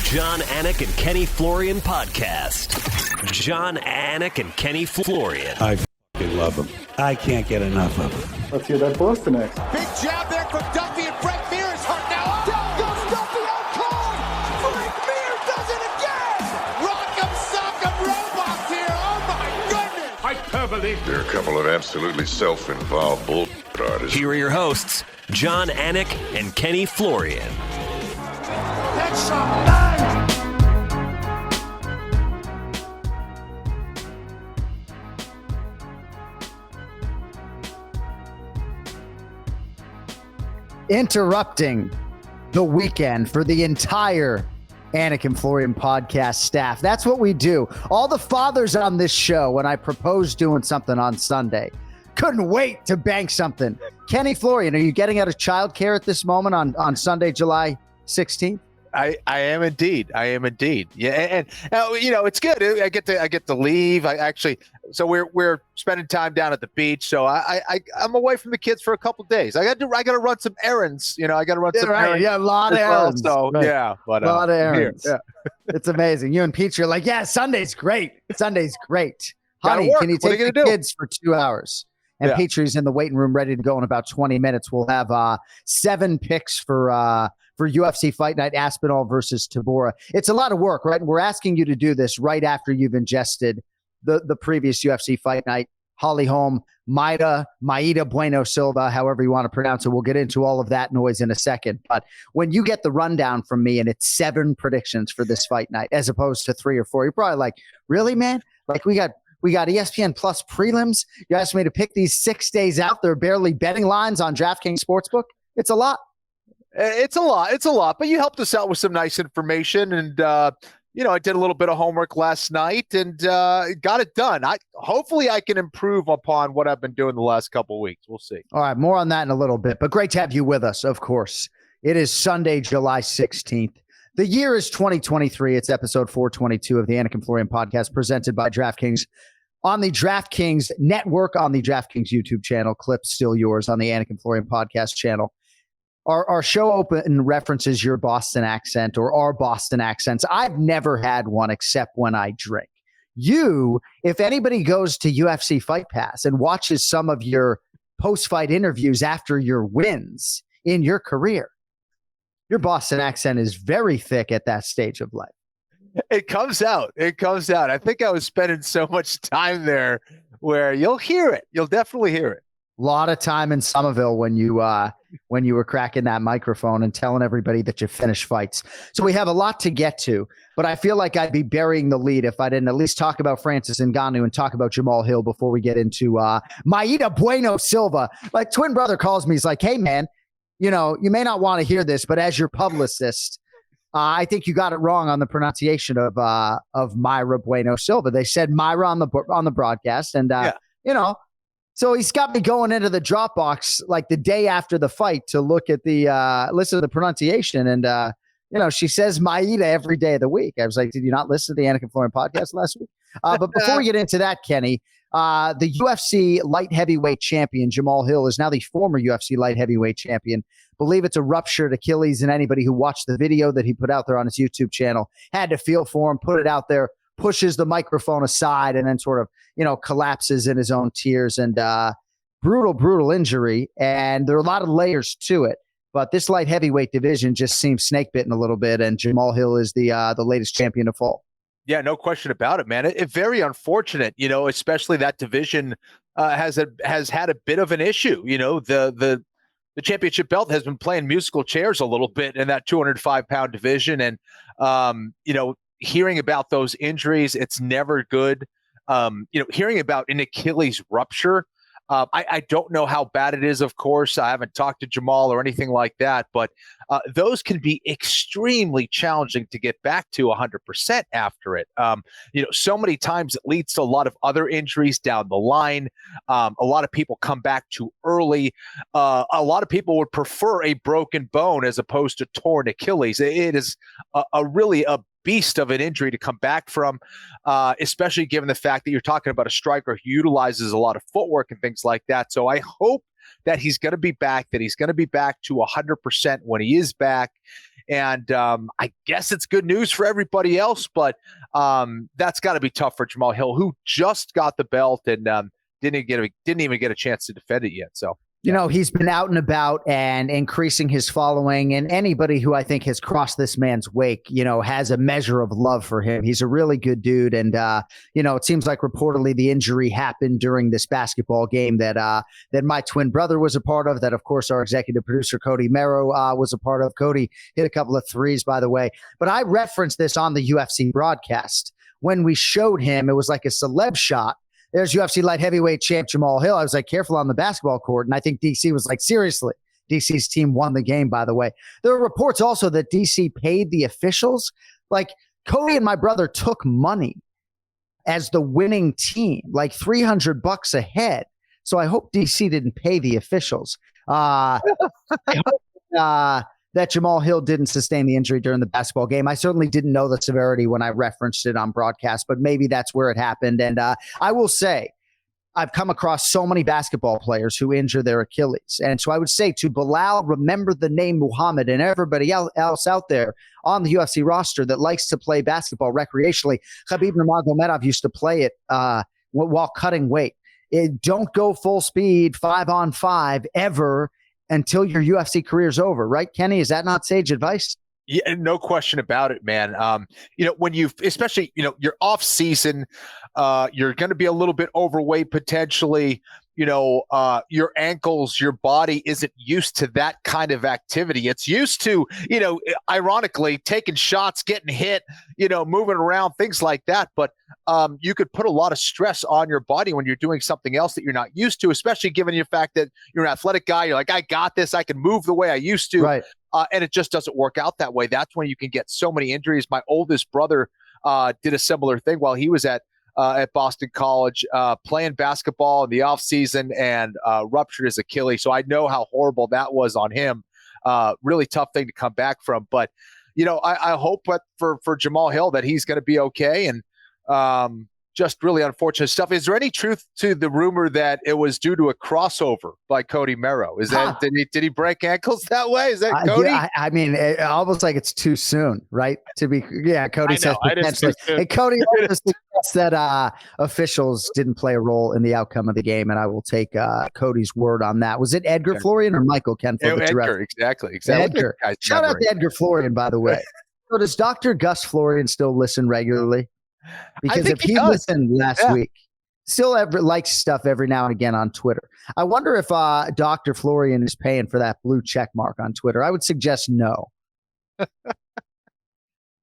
John, Anik, and Kenny Florian podcast. John, Anik, and Kenny Florian. I f***ing love them. I can't get enough of them. Let's hear that Boston next. Big jab there from Duffy, and Frank Mir is hurt now. Down goes Duffy, out cold. Frank Mir does it again. Rock'em sock'em robots here. Oh my goodness. Hyperbole. They're a couple of absolutely self-involved bull artists. Here are your hosts, John, Anik, and Kenny Florian. Headshot. Bang. Interrupting the weekend for the entire Anik and Florian podcast staff. That's what we do. All the fathers on this show, when I proposed doing something on Sunday, couldn't wait to bank something. Kenny Florian, are you getting out of childcare at this moment on Sunday, July 16th? I am indeed. Yeah, and it's good. I get to leave. So we're spending time down at the beach. So I'm away from the kids for a couple of days. I got to run some errands. I got to run some errands. Yeah, a lot of errands. So right. yeah, but a lot of errands. Yeah. It's amazing. You and Peach are like, yeah, Sunday's great. Sunday's great. Honey, can you take the kids for 2 hours? And yeah. Petrie's in the waiting room ready to go in about 20 minutes. We'll have 7 picks for UFC Fight Night, Aspinall versus Tabora. It's a lot of work, right? And we're asking you to do this right after you've ingested the previous UFC Fight Night. Holm, Mayra Bueno Silva, however you want to pronounce it. We'll get into all of that noise in a second. But when you get the rundown from me and it's 7 predictions for this fight night as opposed to 3 or 4, you're probably like, really, man? Like we got ESPN Plus prelims. You asked me to pick these 6 days out. They're barely betting lines on DraftKings Sportsbook. It's a lot. It's a lot, but you helped us out with some nice information. And, I did a little bit of homework last night and got it done. Hopefully I can improve upon what I've been doing the last couple of weeks. We'll see. All right. More on that in a little bit, but great to have you with us. Of course, it is Sunday, July 16th. The year is 2023. It's episode 422 of the Anik and Florian podcast presented by DraftKings on the DraftKings network, on the DraftKings YouTube channel. Clips still yours on the Anik and Florian podcast channel. Our show open references your Boston accent or our Boston accents. I've never had one except when I drink. You, if anybody goes to UFC Fight Pass and watches some of your post-fight interviews after your wins in your career, your Boston accent is very thick at that stage of life. It comes out. I think I was spending so much time there where you'll hear it. You'll definitely hear it. A lot of time in Somerville when you were cracking that microphone and telling everybody that you finished fights. So we have a lot to get to, but I feel like I'd be burying the lead if I didn't at least talk about Francis Ngannou and talk about Jamahal Hill before we get into Mayra Bueno Silva. My twin brother calls me. He's like, hey, man, you may not want to hear this, but as your publicist, I think you got it wrong on the pronunciation of Mayra Bueno Silva. They said Mayra on the broadcast, and So he's got me going into the Dropbox like the day after the fight to look at the listen to the pronunciation. And, she says Mayra every day of the week. I was like, did you not listen to the Anik and Florian podcast last week? But before we get into that, Kenny, the UFC light heavyweight champion, Jamahal Hill, is now the former UFC light heavyweight champion. Believe it's a ruptured Achilles, and anybody who watched the video that he put out there on his YouTube channel had to feel for him, put it out there, pushes the microphone aside, and then sort of, collapses in his own tears. And brutal injury. And there are a lot of layers to it. But this light heavyweight division just seems snake bitten a little bit. And Jamahal Hill is the latest champion to fall. Yeah, no question about it, man. It's very unfortunate, especially that division has had a bit of an issue. The championship belt has been playing musical chairs a little bit in that 205-pound division. And, hearing about those injuries, it's never good. Hearing about an Achilles rupture, I don't know how bad it is, of course. I haven't talked to Jamahal or anything like that, but those can be extremely challenging to get back to 100% after it. So many times it leads to a lot of other injuries down the line. A lot of people come back too early. A lot of people would prefer a broken bone as opposed to torn Achilles. It is really a beast of an injury to come back from, especially given the fact that you're talking about a striker who utilizes a lot of footwork and things like that. So I hope that he's going to be back, to 100% when he is back. And I guess it's good news for everybody else, but that's got to be tough for Jamahal Hill, who just got the belt and didn't even get a chance to defend it yet. So. You know, he's been out and about and increasing his following, and anybody who I think has crossed this man's wake, you know, has a measure of love for him. He's a really good dude. And, you know, it seems like reportedly the injury happened during this basketball game that my twin brother was a part of, that, of course, our executive producer, Cody Mero, was a part of. Cody hit a couple of threes, by the way. But I referenced this on the UFC broadcast. When we showed him, it was like a celeb shot. There's UFC light heavyweight champ Jamahal Hill. I was like, careful on the basketball court. And I think DC was like, seriously. DC's team won the game, by the way. There are reports also that DC paid the officials. Like, Cody and my brother took money as the winning team, like $300 a head. So I hope DC didn't pay the officials. I hope that Jamahal Hill didn't sustain the injury during the basketball game. I certainly didn't know the severity when I referenced it on broadcast, but maybe that's where it happened. And I will say, I've come across so many basketball players who injure their Achilles. And so I would say to Bilal, remember the name Muhammad, and everybody else out there on the UFC roster that likes to play basketball recreationally. Khabib Nurmagomedov used to play it while cutting weight. Don't go full speed 5-on-5 ever until your UFC career's over, right, Kenny? Is that not sage advice? Yeah, no question about it, man. You know, when especially, you know, you're off season, you're going to be a little bit overweight potentially. You know, your ankles, your body isn't used to that kind of activity. It's used to, you know, ironically, taking shots, getting hit, you know, moving around, things like that. But you could put a lot of stress on your body when you're doing something else that you're not used to, especially given the fact that you're an athletic guy. You're like, I got this. I can move the way I used to. Right. And it just doesn't work out that way. That's when you can get so many injuries. My oldest brother did a similar thing while he was at Boston College, playing basketball in the off season, and ruptured his Achilles. So I know how horrible that was on him. Really tough thing to come back from. But, you know, I hope that for Jamahal Hill that he's going to be okay. And just really unfortunate stuff. Is there any truth to the rumor that it was due to a crossover by Cody Mero? Is that did he break ankles that way? Is that Cody? Yeah, I mean, almost like it's too soon, right? To be, yeah. Cody says potentially. And Cody also suggests that officials didn't play a role in the outcome of the game, and I will take Cody's word on that. Was it Edgar Florian or Michael Kenfield? Edgar, exactly. Edgar. Shout out to Edgar Florian, by the way. So does Dr. Gus Florian still listen regularly? Because if he listened last week, still likes stuff every now and again on Twitter. I wonder if Dr. Florian is paying for that blue check mark on Twitter. I would suggest no.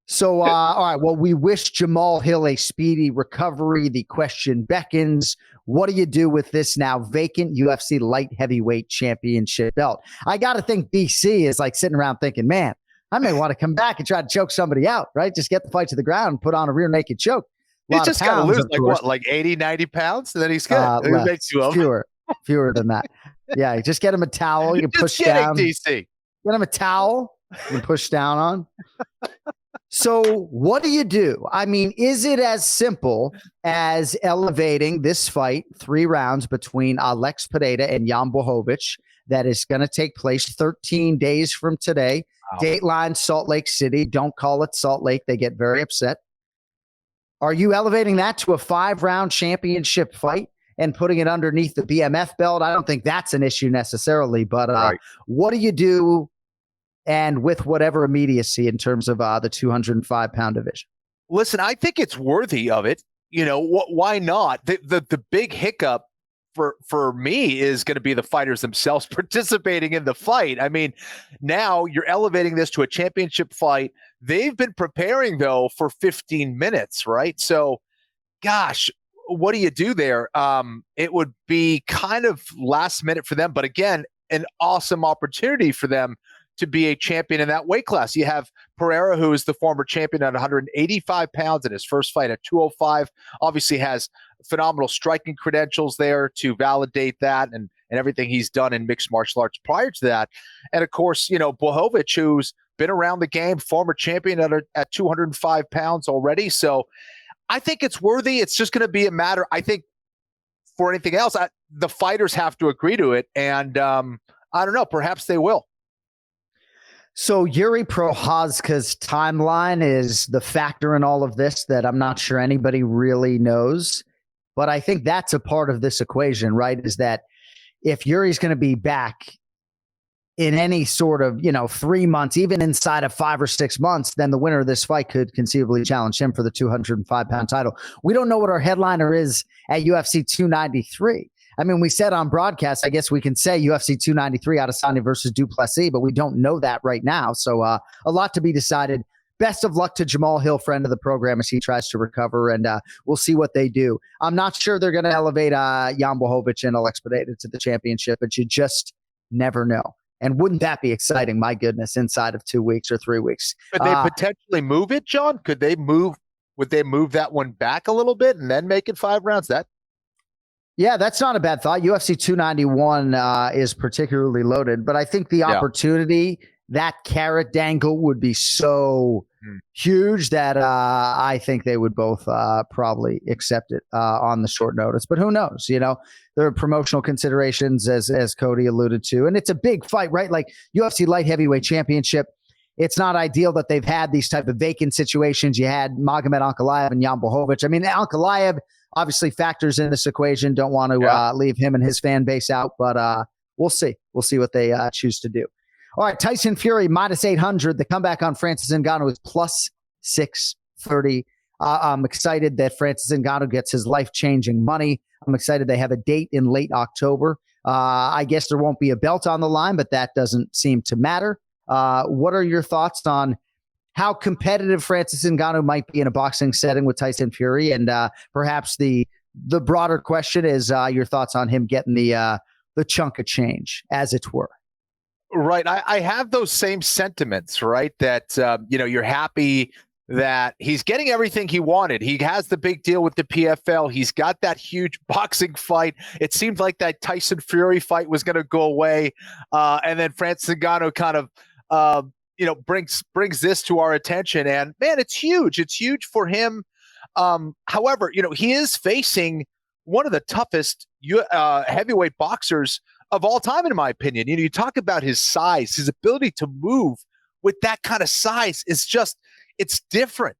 So, all right. Well, we wish Jamahal Hill a speedy recovery. The question beckons, what do you do with this now vacant UFC light heavyweight championship belt? I got to think DC is like sitting around thinking, man, I may want to come back and try to choke somebody out, right? Just get the fight to the ground and put on a rear naked choke. He's just got to lose like 80, 90 pounds, and then he's good. Fewer than that. Yeah, just get him a towel. You can push down. DC. Get him a towel. You can push down on. So what do you do? I mean, is it as simple as elevating this fight 3 rounds between Alex Pereira and Jan Blachowicz that is going to take place 13 days from today? Wow. Dateline, Salt Lake City. Don't call it Salt Lake. They get very upset. Are you elevating that to a 5-round championship fight and putting it underneath the BMF belt? I don't think that's an issue necessarily, but right. What do you do, and with whatever immediacy in terms of the 205-pound division? Listen, I think it's worthy of it. You know, why not? The big hiccup for me is going to be the fighters themselves participating in the fight. I mean, now you're elevating this to a championship fight. They've been preparing, though, for 15 minutes, right? So, gosh, what do you do there? It would be kind of last minute for them, but again, an awesome opportunity for them to be a champion in that weight class. You have Pereira, who is the former champion at 185 pounds in his first fight at 205, obviously has phenomenal striking credentials there to validate that and everything he's done in mixed martial arts prior to that. And of course, you know, Blachowicz, who's been around the game, former champion at 205 pounds already. So I think it's worthy. It's just going to be a matter, I think, for anything else, the fighters have to agree to it. And I don't know, perhaps they will. So Yuri Prochazka's timeline is the factor in all of this that I'm not sure anybody really knows. But I think that's a part of this equation, right? Is that if Yuri's going to be back in any sort of, 3 months, even inside of 5 or 6 months, then the winner of this fight could conceivably challenge him for the 205-pound title. We don't know what our headliner is at UFC 293. I mean, we said on broadcast, I guess we can say UFC 293 Adesanya versus Duplessis, but we don't know that right now. So a lot to be decided. Best of luck to Jamahal Hill, friend of the program, as he tries to recover, and we'll see what they do. I'm not sure they're going to elevate Jan Blachowicz and Expedited to the championship, but you just never know. And wouldn't that be exciting? My goodness, inside of 2 weeks or 3 weeks. Could they potentially move it, John? Would they move that one back a little bit and then make it 5 rounds? Yeah, that's not a bad thought. UFC 291 is particularly loaded, but I think the opportunity, that carrot dangle would be so huge that I think they would both probably accept it on the short notice. But who knows? There are promotional considerations, as Cody alluded to, and it's a big fight, right? Like UFC Light Heavyweight Championship. It's not ideal that they've had these type of vacant situations. You had Magomed Ankalaev and Jan Blachowicz. I mean, Ankalaev obviously factors in this equation. Don't want to leave him and his fan base out, but we'll see. We'll see what they choose to do. All right, Tyson Fury, minus 800. The comeback on Francis Ngannou is plus 630. I'm excited that Francis Ngannou gets his life-changing money. I'm excited they have a date in late October. I guess there won't be a belt on the line, but that doesn't seem to matter. What are your thoughts on how competitive Francis Ngannou might be in a boxing setting with Tyson Fury? And perhaps the broader question is your thoughts on him getting the chunk of change, as it were. Right. I have those same sentiments, right? That, you're happy that he's getting everything he wanted. He has the big deal with the PFL. He's got that huge boxing fight. It seemed like that Tyson Fury fight was going to go away. And then Francis Ngannou kind of, brings this to our attention. And man, it's huge. It's huge for him. However, he is facing one of the toughest heavyweight boxers of all time, in my opinion. You talk about his size, his ability to move with that kind of size is just, it's different.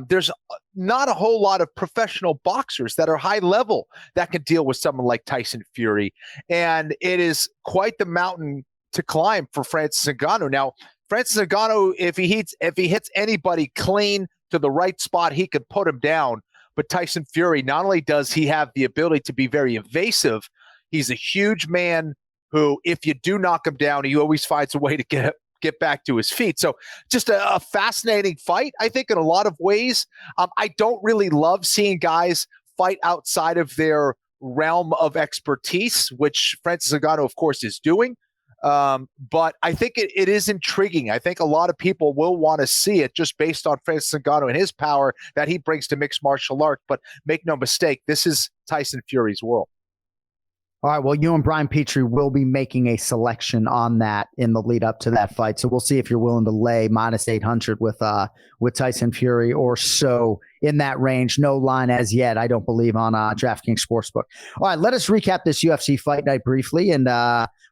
There's not a whole lot of professional boxers that are high level that can deal with someone like Tyson Fury. And it is quite the mountain to climb for Francis Ngannou. Now, Francis Ngannou, if he hits anybody clean to the right spot, he could put him down. But Tyson Fury, not only does he have the ability to be very evasive, he's a huge man who, if you do knock him down, he always finds a way to get back to his feet. So just a fascinating fight, I think, in a lot of ways. I don't really love seeing guys fight outside of their realm of expertise, which Francis Ngannou, of course, is doing. But I think it is intriguing. I think a lot of people will want to see it just based on Francis Ngannou and his power that he brings to mixed martial art. But make no mistake, this is Tyson Fury's world. All right, well, you and Brian Petrie will be making a selection on that in the lead up to that fight. So we'll see if you're willing to lay minus 800 with Tyson Fury or so in that range. No line as yet, I don't believe, on DraftKings Sportsbook. All right, let us recap this UFC fight night briefly, and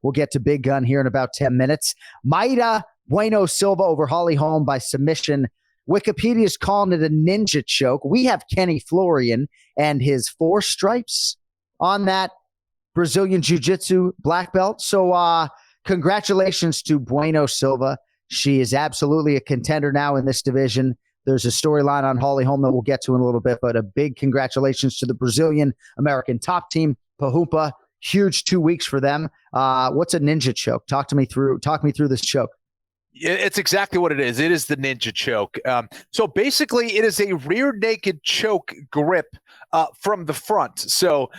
we'll get to Big Gun here in about 10 minutes. Mayra Bueno Silva over Holly Holm by submission. Wikipedia is calling it a ninja choke. We have Kenny Florian and his 4 stripes on that Brazilian Jiu-Jitsu black belt. So congratulations to Bueno Silva. She is absolutely a contender now in this division. There's a storyline on Holly Holm that we'll get to in a little bit, but a big congratulations to the Brazilian American top team, Pahumpa. Huge 2 weeks for them. What's a ninja choke? Talk me through this choke. It's exactly what it is. It is the ninja choke. So basically, it is a rear naked choke grip from the front. So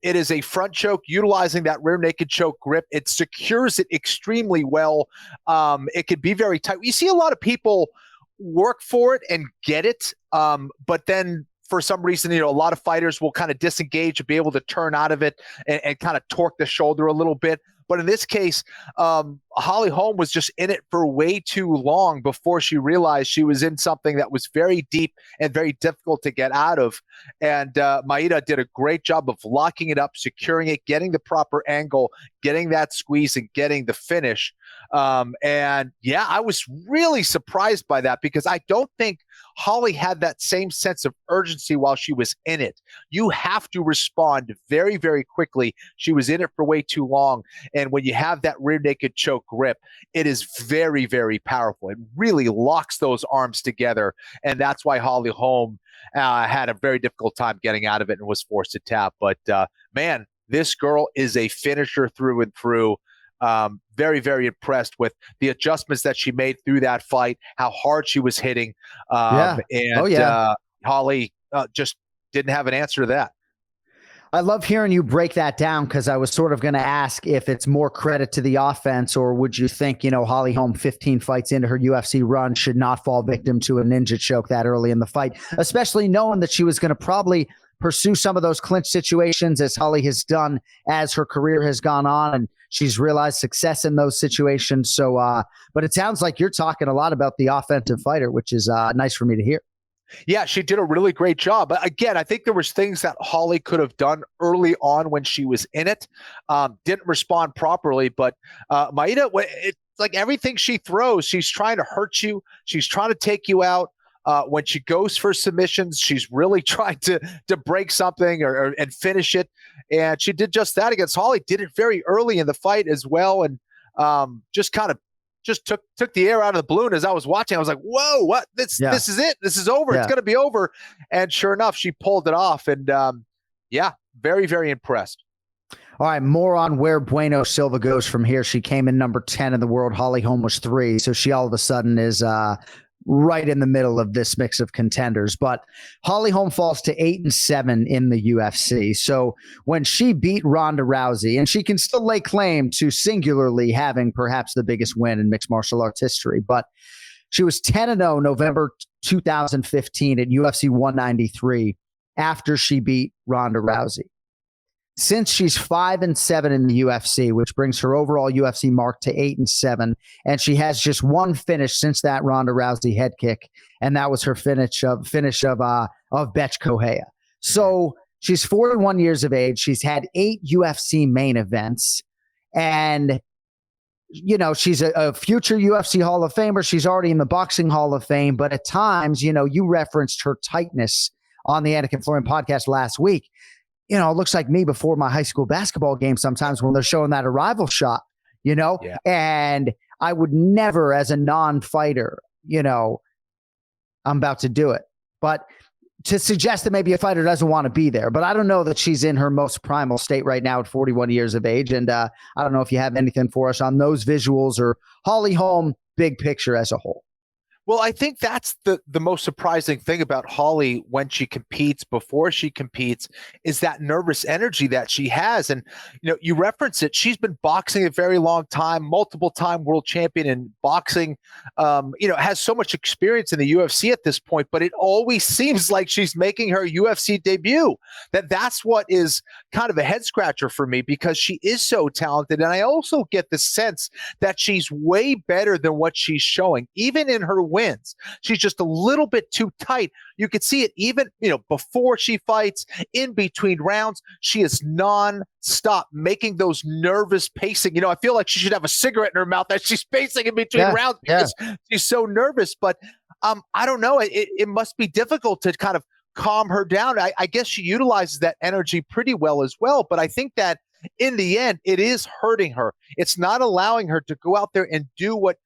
it is a front choke utilizing that rear naked choke grip. It secures it extremely well. It could be very tight. You see a lot of people work for it and get it, but then for some reason, a lot of fighters will kind of disengage and be able to turn out of it and kind of torque the shoulder a little bit. But in this case, Holly Holm was just in it for way too long before she realized she was in something that was very deep and very difficult to get out of. And Mayra did a great job of locking it up, securing it, getting the proper angle, getting that squeeze and getting the finish. And yeah, I was really surprised by that because I don't think Holly had that same sense of urgency while she was in it. You have to respond very, very quickly. She was in it for way too long. And when you have that rear naked choke grip, it is very, very powerful. It really locks those arms together. And that's why Holly Holm had a very difficult time getting out of it and was forced to tap. But man, this girl is a finisher through and through. Very, very impressed with the adjustments that she made through that fight, how hard she was hitting. Holly just didn't have an answer to that. I love hearing you break that down because I was sort of going to ask if it's more credit to the offense or would you think, Holly Holm 15 fights into her UFC run should not fall victim to a ninja choke that early in the fight, especially knowing that she was going to probably pursue some of those clinch situations as Holly has done as her career has gone on and she's realized success in those situations. So, but it sounds like you're talking a lot about the offensive fighter, which is nice for me to hear. Yeah, she did a really great job. But again, I think there was things that Holly could have done early on when she was in it. Didn't respond properly, but Mayra, it's like everything she throws, she's trying to hurt you. She's trying to take you out. When she goes for submissions, she's really trying to break something and finish it. And she did just that against Holly, did it very early in the fight as well. And just took the air out of the balloon as I was watching. I was like, whoa, what? This is it. This is over. It's going to be over. And sure enough, she pulled it off. And very, very impressed. All right, more on where Bueno Silva goes from here. She came in number 10 in the world. Holly Holm was 3. So she all of a sudden is right in the middle of this mix of contenders. But Holly Holm falls to 8-7 in the UFC. So when she beat Ronda Rousey, and she can still lay claim to singularly having perhaps the biggest win in mixed martial arts history, but she was 10-0 November 2015 at UFC 193 after she beat Ronda Rousey. Since she's 5-7 in the UFC, which brings her overall UFC mark to 8-7, and she has just one finish since that Ronda Rousey head kick, and that was her finish of Betch Kohea. So she's 41 years of age. She's had 8 UFC main events, and she's a future UFC Hall of Famer. She's already in the Boxing Hall of Fame, but at times, you referenced her tightness on the Anik and Florian podcast last week. It looks like me before my high school basketball game sometimes when they're showing that arrival shot, and I would never, as a non-fighter, I'm about to do it. But to suggest that maybe a fighter doesn't want to be there, but I don't know that she's in her most primal state right now at 41 years of age. And I don't know if you have anything for us on those visuals or Holly Holm, big picture as a whole. Well, I think that's the most surprising thing about Holly when she competes, before she competes, is that nervous energy that she has. And, you reference it. She's been boxing a very long time, multiple time world champion in boxing, has so much experience in the UFC at this point, but it always seems like she's making her UFC debut. That's what is kind of a head scratcher for me because she is so talented. And I also get the sense that she's way better than what she's showing, even in her wins. She's just a little bit too tight. You could see it even, before she fights, in between rounds. She is non-stop making those nervous pacing. I feel like she should have a cigarette in her mouth as she's pacing in between rounds because she's so nervous. But I don't know. It must be difficult to kind of calm her down. I guess she utilizes that energy pretty well as well. But I think that in the end, it is hurting her. It's not allowing her to go out there and do what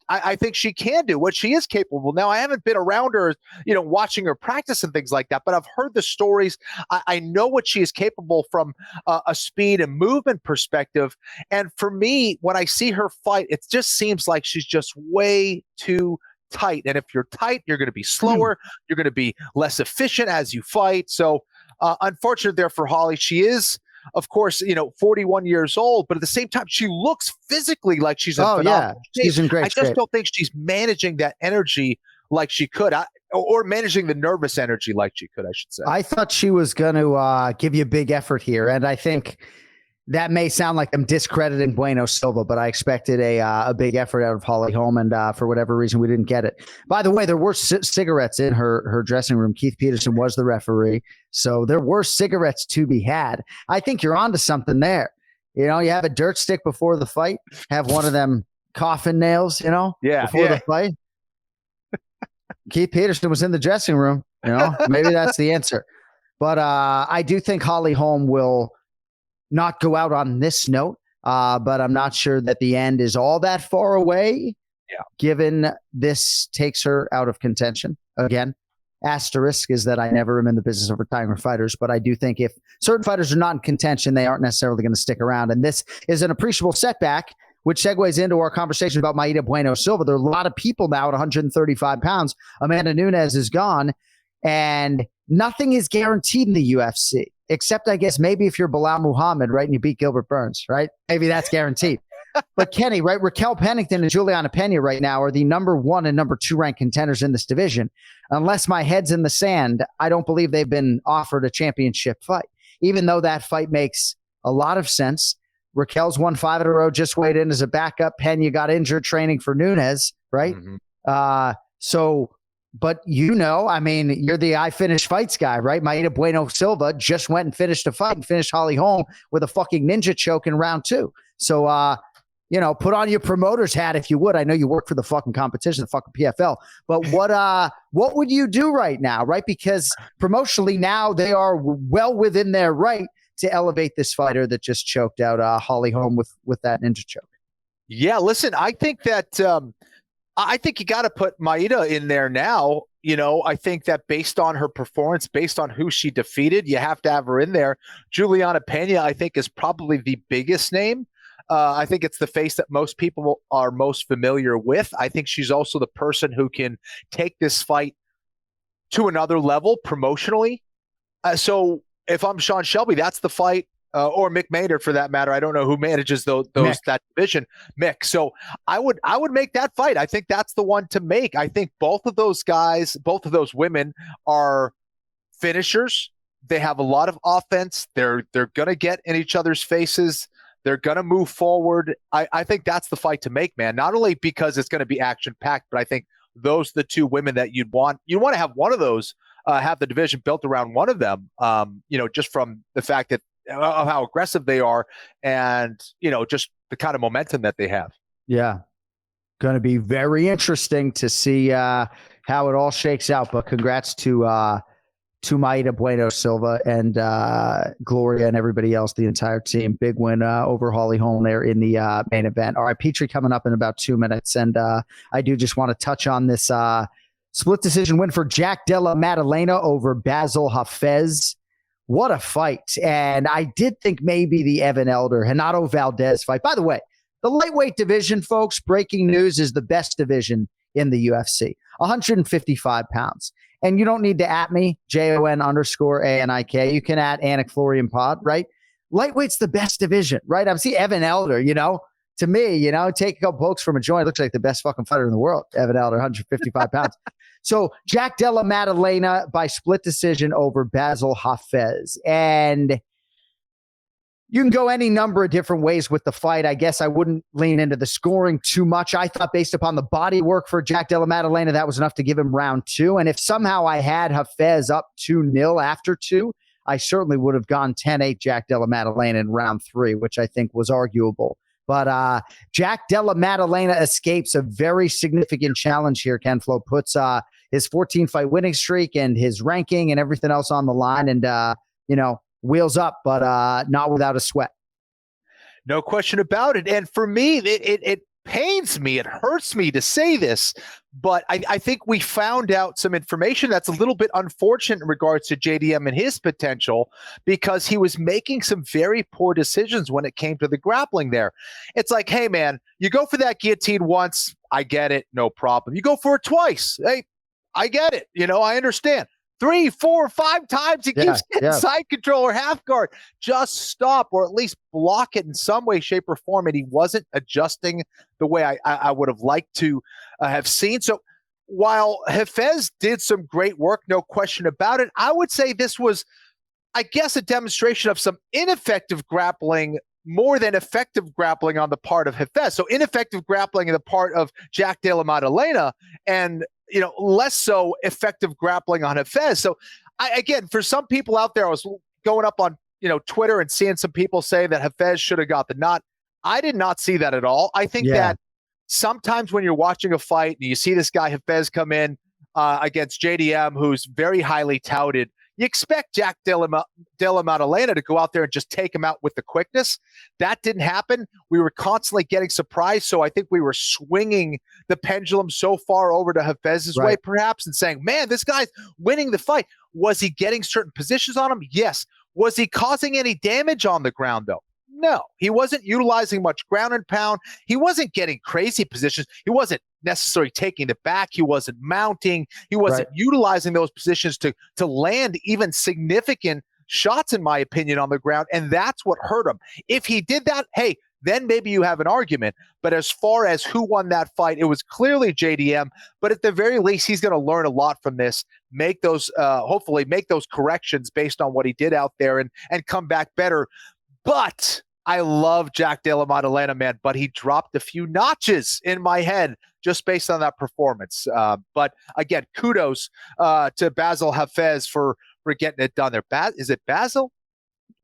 I think she can do, what she is capable. Now, I haven't been around her, watching her practice and things like that, but I've heard the stories. I know what she is capable from a speed and movement perspective. And for me, when I see her fight, it just seems like she's just way too tight. And if you're tight, you're going to be slower. You're going to be less efficient as you fight. So unfortunate there for Holly. She is, of course, 41 years old, but at the same time, she looks physically like she's in phenomenal shape. She's in great shape. I just don't think she's managing that energy like she could, or managing the nervous energy like she could, I should say. I thought she was going to give you a big effort here, and I think that may sound like I'm discrediting Bueno Silva, but I expected a big effort out of Holly Holm, and for whatever reason, we didn't get it. By the way, there were cigarettes in her dressing room. Keith Peterson was the referee, so there were cigarettes to be had. I think you're onto something there. You know, you have a dirt stick before the fight, have one of them coffin nails, before the fight. Keith Peterson was in the dressing room, maybe that's the answer. But I do think Holly Holm will not go out on this note, but I'm not sure that the end is all that far away, given this takes her out of contention. Again, asterisk is that I never am in the business of retiring fighters, but I do think if certain fighters are not in contention, they aren't necessarily going to stick around. And this is an appreciable setback, which segues into our conversation about Mayra Bueno Silva. There are a lot of people now at 135 pounds. Amanda Nunes is gone, and nothing is guaranteed in the UFC, except I guess maybe if you're Bilal Muhammad, right, and you beat Gilbert Burns, right? Maybe that's guaranteed. But Kenny, right, Raquel Pennington and Juliana Pena right now are the number 1 and number 2 ranked contenders in this division. Unless my head's in the sand, I don't believe they've been offered a championship fight, even though that fight makes a lot of sense. Raquel's won 5 in a row, just weighed in as a backup. Pena got injured training for Nunes, right? Mm-hmm. But I mean, you're the I finish fights guy, right? Mayra Bueno Silva just went and finished a fight and finished Holly Holm with a fucking ninja choke in round 2. So, put on your promoter's hat if you would. I know you work for the fucking competition, the fucking PFL. But what would you do right now, right? Because promotionally now they are well within their right to elevate this fighter that just choked out Holly Holm with that ninja choke. Yeah, listen, I think that I think you got to put Mayra in there now. I think that based on her performance, based on who she defeated, you have to have her in there. Juliana Pena, I think, is probably the biggest name. I think it's the face that most people are most familiar with. I think she's also the person who can take this fight to another level promotionally. So if I'm Sean Shelby, that's the fight, or Mick Maynard for that matter. I don't know who manages that division. Mick. So I would make that fight. I think that's the one to make. I think both of those guys, both of those women are finishers. They have a lot of offense. They're going to get in each other's faces. They're going to move forward. I think that's the fight to make, man. Not only because it's going to be action-packed, but I think those are the two women that you'd want. You want to have one of those have the division built around one of them, just from the fact that of how aggressive they are and, just the kind of momentum that they have. Yeah. Going to be very interesting to see how it all shakes out. But congrats to Mayra Bueno Silva and Gloria and everybody else, the entire team. Big win over Holly Holm there in the main event. All right, Petrie coming up in about 2 minutes. And I do just want to touch on this split decision win for Jack Della Maddalena over Basil Hafez. What a fight. And I did think maybe the Evan Elder, Renato Valdez fight. By the way, the lightweight division, folks, breaking news, is the best division in the UFC. 155 pounds. And you don't need to at me, JON_ANIK. You can at Anik Florian Pod, right? Lightweight's the best division, right? I'm seeing Evan Elder, to me, take a couple pokes from a joint. Looks like the best fucking fighter in the world. Evan Elder, 155 pounds. So Jack Della Maddalena by split decision over Basil Hafez. And you can go any number of different ways with the fight. I guess I wouldn't lean into the scoring too much. I thought based upon the body work for Jack Della Maddalena, that was enough to give him round 2. And if somehow I had Hafez up 2-0 after 2, I certainly would have gone 10-8 Jack Della Maddalena in round 3, which I think was arguable. But Jack Della Maddalena escapes a very significant challenge here. Ken Flo puts his 14-fight winning streak and his ranking and everything else on the line and, wheels up, but not without a sweat. No question about it. And for me, it pains me. It hurts me to say this, but I think we found out some information that's a little bit unfortunate in regards to JDM and his potential, because he was making some very poor decisions when it came to the grappling there. It's like, hey, man, you go for that guillotine once. I get it. No problem. You go for it twice. Hey, I get it. I understand. 3, 4, 5 times he keeps getting side control or half guard. Just stop, or at least block it in some way, shape, or form. And he wasn't adjusting the way I would have liked to have seen. So while Hafez did some great work, no question about it, I would say this was, I guess, a demonstration of some ineffective grappling more than effective grappling on the part of Hafez. So ineffective grappling on the part of Jack Della Maddalena, and less so effective grappling on Hafez. So again, for some people out there, I was going up on, Twitter and seeing some people say that Hafez should have got the nod. I did not see that at all. I think that sometimes when you're watching a fight and you see this guy Hafez come in against JDM, who's very highly touted, you expect Jack Della Maddalena to go out there and just take him out with the quickness. That didn't happen. We were constantly getting surprised, so I think we were swinging the pendulum so far over to Hafez's way, perhaps, and saying, man, this guy's winning the fight. Was he getting certain positions on him? Yes. Was he causing any damage on the ground, though? No, he wasn't utilizing much ground and pound. He wasn't getting crazy positions. He wasn't necessarily taking the back. He wasn't mounting. He wasn't utilizing those positions to land even significant shots, in my opinion, on the ground. And that's what hurt him. If he did that, hey, then maybe you have an argument. But as far as who won that fight, it was clearly JDM. But at the very least, he's going to learn a lot from this, make those, hopefully make those corrections based on what he did out there and come back better. But I love Jack Della Maddalena, man, but he dropped a few notches in my head just based on that performance. But again, kudos to Basil Hafez for getting it done there. Is it Basil?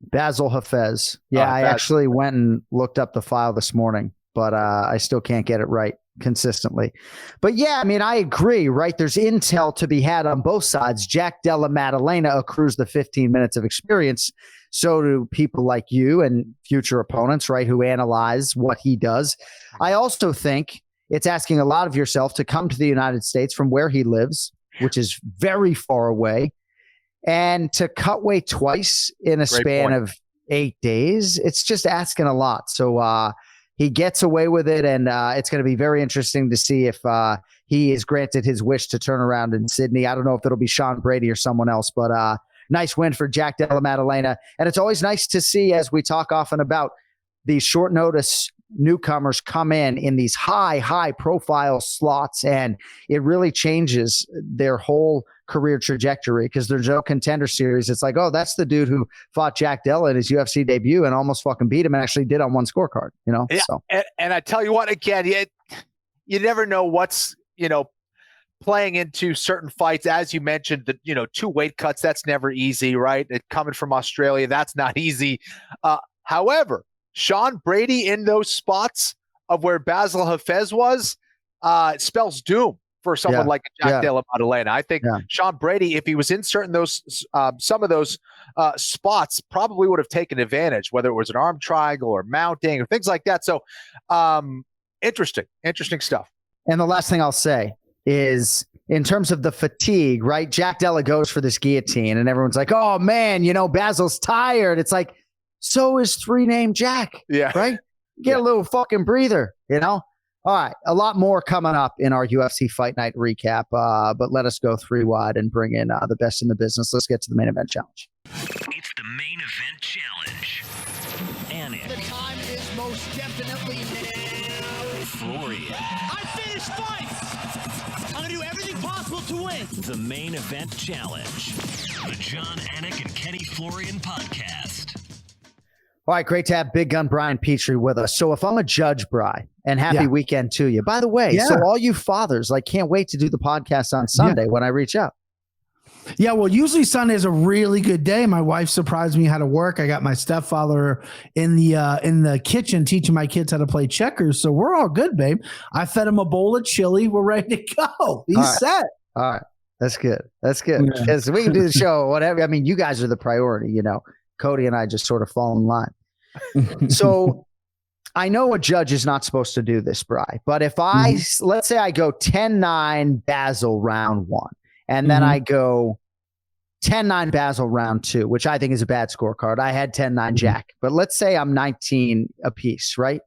Basil Hafez. Yeah, I actually went and looked up the file this morning, but I still can't get it right consistently. But yeah, I mean, I agree, right? There's intel to be had on both sides. Jack Della Maddalena accrues the 15 minutes of experience. So do people like you and future opponents, right, who analyze what he does. I also think it's asking a lot of yourself to come to the United States from where he lives, which is very far away, and to cut weight twice in a span of 8 days. It's just asking a lot. So he gets away with it, and it's going to be very interesting to see if he is granted his wish to turn around in Sydney. I don't know if it'll be Sean Brady or someone else, but nice win for Jack Della Maddalena. And it's always nice to see, as we talk often about, these short notice newcomers come in these high profile slots, and it really changes their whole career trajectory because there's no Contender Series. It's like, oh, that's the dude who fought Jack Della in his UFC debut and almost fucking beat him and actually did on one scorecard, Yeah, so. And I tell you what, again, you never know what's, playing into certain fights. As you mentioned, the 2 weight cuts, that's never easy, right? Coming from Australia, that's not easy. However, Sean Brady in those spots of where Basil Hafez was, spells doom for someone like Jack Della Maddalena. I think Sean Brady, if he was in some of those spots, probably would have taken advantage, whether it was an arm triangle or mounting or things like that. So interesting stuff. And the last thing I'll say is, in terms of the fatigue, right? Jack Della goes for this guillotine and everyone's like, oh man, Basil's tired. It's like, so is 3-name Jack. Yeah. Right? Get a little fucking breather, All right. A lot more coming up in our UFC Fight Night recap. But let us go 3 wide and bring in the best in the business. Let's get to the main event challenge. It's the main event challenge. Anik. The time is most definitely now. Florian. I finish fights. I'm going to do everything possible to win. The main event challenge. The John Anik and Kenny Florian podcast. All right, great to have Big Gun Brian Petrie with us. So if I'm a judge, Bri, and happy weekend to you. By the way, so all you fathers, can't wait to do the podcast on Sunday when I reach out. Yeah, well, usually Sunday is a really good day. My wife surprised me how to work. I got my stepfather in the kitchen teaching my kids how to play checkers. So we're all good, babe. I fed him a bowl of chili. We're ready to go. He's set. All right. That's good. Because we can do the show, whatever. I mean, you guys are the priority, Cody and I just sort of fall in line. So I know a judge is not supposed to do this, Bri, but if let's say I go 10-9 Basil round 1, and then I go 10-9 Basil round 2, which I think is a bad scorecard. I had 10-9 Jack, but let's say I'm 19 apiece, right?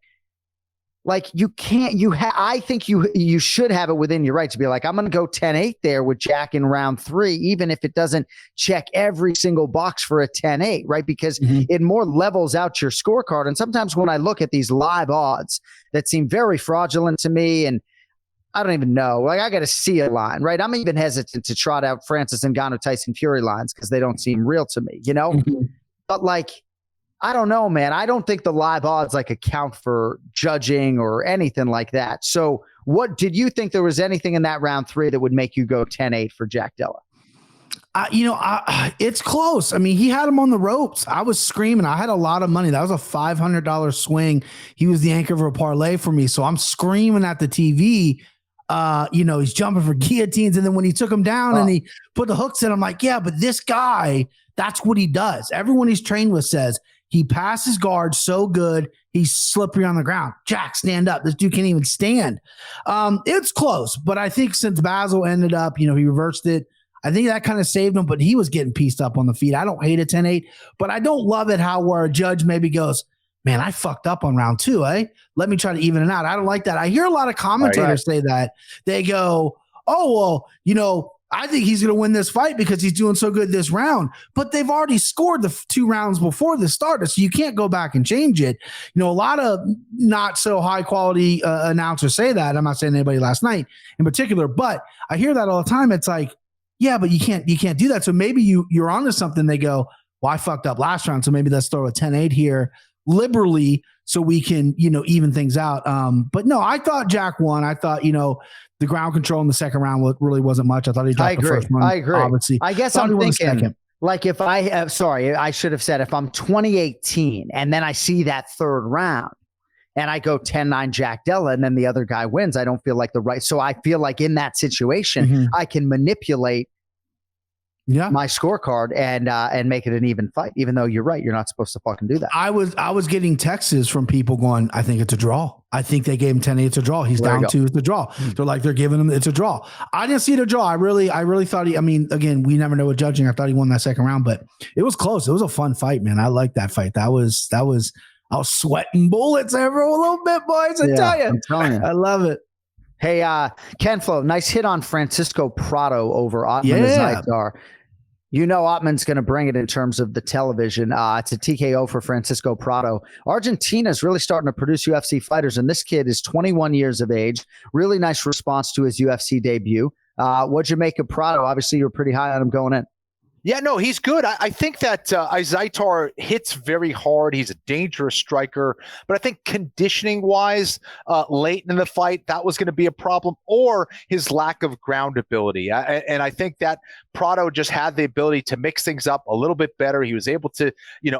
Like I think you should have it within your right to be like, I'm going to go 10-8 there with Jack in round 3, even if it doesn't check every single box for a 10-8, right? Because it more levels out your scorecard. And sometimes when I look at these live odds that seem very fraudulent to me, and I don't even know, I got to see a line, right? I'm even hesitant to trot out Francis Ngannou, Tyson Fury lines because they don't seem real to me, But I don't know, man. I don't think the live odds account for judging or anything like that. So what did you think there was anything in that round 3 that would make you go 10-8 for Jack Della? It's close. I mean, he had him on the ropes. I was screaming. I had a lot of money. That was a $500 swing. He was the anchor of a parlay for me. So I'm screaming at the TV. He's jumping for guillotines. And then when he took him down and he put the hooks in, I'm like, yeah, but this guy, that's what he does. Everyone he's trained with says he passes guard so good. He's slippery on the ground. Jack, stand up. This dude can't even stand. It's close, but I think since Basil ended up, he reversed it. I think that kind of saved him, but he was getting pieced up on the feet. I don't hate a 10-8, but I don't love it where a judge maybe goes, man, I fucked up on round 2, eh? Let me try to even it out. I don't like that. I hear a lot of commentators say that. They go, oh, well, I think he's going to win this fight because he's doing so good this round. But they've already scored the 2 rounds before this started, so you can't go back and change it. A lot of not so high quality announcers say that. I'm not saying anybody last night in particular, but I hear that all the time. It's like, yeah, but you can't do that. So maybe you're onto something. They go, well, I fucked up last round, so maybe let's throw a 10-8 here liberally so we can, even things out. But no, I thought Jack won. I thought, the ground control in the second round really wasn't much. I thought he dropped the first one. I agree. Obviously. I guess I'm thinking, like if I should have said if I'm 2018 and then I see that third round and I go 10-9 Jack Della and then the other guy wins, I don't feel like so I feel like in that situation, I can manipulate my scorecard and make it an even fight, even though you're right. You're not supposed to fucking do that. I was getting texts from people going, I think it's a draw. I think they gave him 10-8. It's a draw. He's down 2. It's a draw. They're like, they're giving him, it's a draw. I didn't see it a draw. I really thought again, we never know with judging. I thought he won that second round, but it was close. It was a fun fight, man. I liked that fight. I was sweating bullets every little bit, boys. I tell you. I'm telling you. I love it. Hey, Ken Flo, nice hit on Francisco Prado over Otman Zaitar. Otman's going to bring it in terms of the television. It's a TKO for Francisco Prado. Argentina is really starting to produce UFC fighters, and this kid is 21 years of age. Really nice response to his UFC debut. What'd you make of Prado? Obviously, you were pretty high on him going in. Yeah, no, he's good. I think that Zaitar hits very hard. He's a dangerous striker. But I think conditioning-wise, late in the fight, that was going to be a problem, or his lack of ground ability. And I think that Prado just had the ability to mix things up a little bit better. He was able to,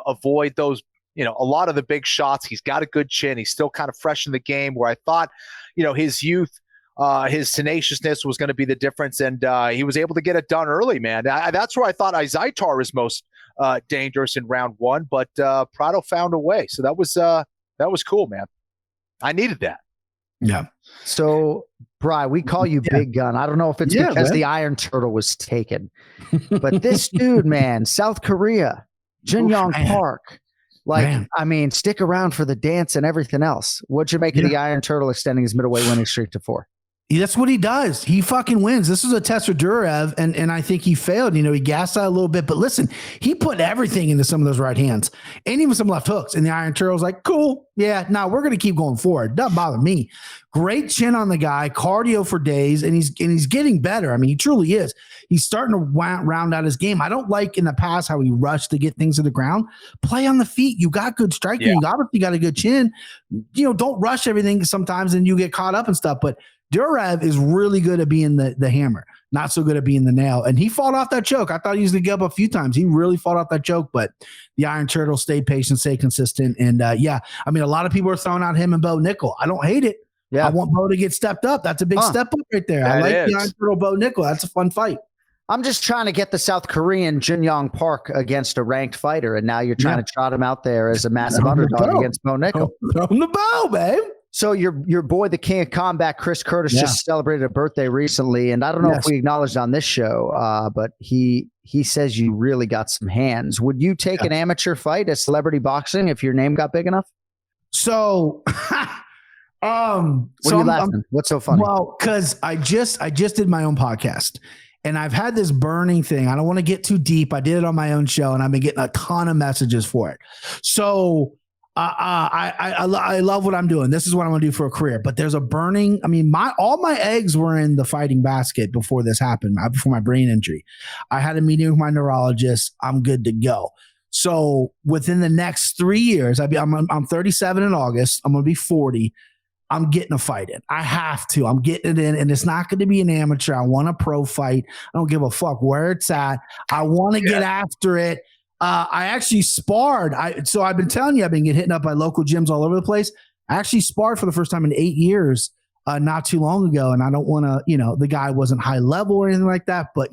avoid those, a lot of the big shots. He's got a good chin. He's still kind of fresh in the game, where I thought, his youth, his tenaciousness was going to be the difference, and he was able to get it done early, man. That's where I thought Zaitar was most dangerous in round 1, but Prado found a way. So that was cool, man. I needed that. Yeah. So, Bri, we call you Big Gun. I don't know if it's because the Iron Turtle was taken, but this dude, man, South Korea, Jinyoung Park. Stick around for the dance and everything else. What'd you make of the Iron Turtle extending his middleweight winning streak to 4? That's what he does. He fucking wins. This was a test for Durev, and I think he failed. He gassed out a little bit, but listen, he put everything into some of those right hands and even some left hooks. And the Iron Turtle's like, cool. Yeah, we're going to keep going forward. Doesn't bother me. Great chin on the guy, cardio for days, and he's getting better. I mean, he truly is. He's starting to round out his game. I don't like in the past how he rushed to get things to the ground. Play on the feet. You got good striking. You obviously got a good chin. Don't rush everything sometimes and you get caught up and stuff. But Durev is really good at being the hammer, not so good at being the nail. And he fought off that choke. I thought he was going to give up a few times. He really fought off that choke, but the Iron Turtle stayed patient, stayed consistent. And a lot of people are throwing out him and Bo Nickel. I don't hate it. Yeah. I want Bo to get stepped up. That's a big step up right there. I like the Iron Turtle Bo Nickel. That's a fun fight. I'm just trying to get the South Korean Jinyoung Park against a ranked fighter, and now you're trying to trot him out there as a massive underdog against Bo Nickel. Throw him the bow, babe. So your boy, the King of Combat, Chris Curtis, just celebrated a birthday recently, and I don't know if we acknowledged on this show, but he says you really got some hands. Would you take an amateur fight at celebrity boxing if your name got big enough? So, what are you laughing? What's so funny? Well, because I just did my own podcast. And I've had this burning thing. I don't want to get too deep. I did it on my own show, and I've been getting a ton of messages for it. So I love what I'm doing. This is what I'm going to do for a career. But there's a burning. I mean, all my eggs were in the fighting basket before this happened. Before my brain injury, I had a meeting with my neurologist. I'm good to go. So within the next 3 years, I'm 37 in August. I'm going to be 40. I'm getting a fight in. I have to. I'm getting it in, and it's not going to be an amateur. I want a pro fight. I don't give a fuck where it's at. I want to get after it. I actually sparred. So I've been telling you, I've been getting hit up by local gyms all over the place. I actually sparred for the first time in 8 years, not too long ago. And I don't want to, the guy wasn't high level or anything like that, but,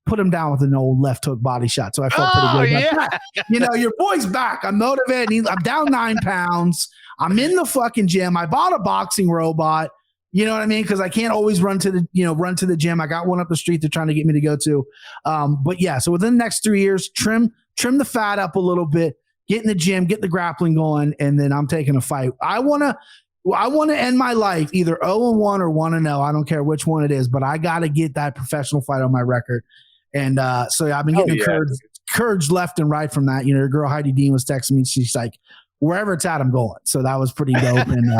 put him down with an old left hook body shot. So I felt pretty good. Yeah. Your boy's back. I'm motivated. I'm down 9 pounds. I'm in the fucking gym. I bought a boxing robot. You know what I mean? Because I can't always run to the gym. I got one up the street they're trying to get me to go to. But yeah, so within the next 3 years, trim the fat up a little bit, get in the gym, get the grappling going, and then I'm taking a fight. I want to end my life either 0-1 or 1-0. I don't care which one it is, but I got to get that professional fight on my record. And so I've been getting encouraged left and right from that. Your girl Heidi Dean was texting me. She's like, wherever it's at, I'm going. So that was pretty dope. And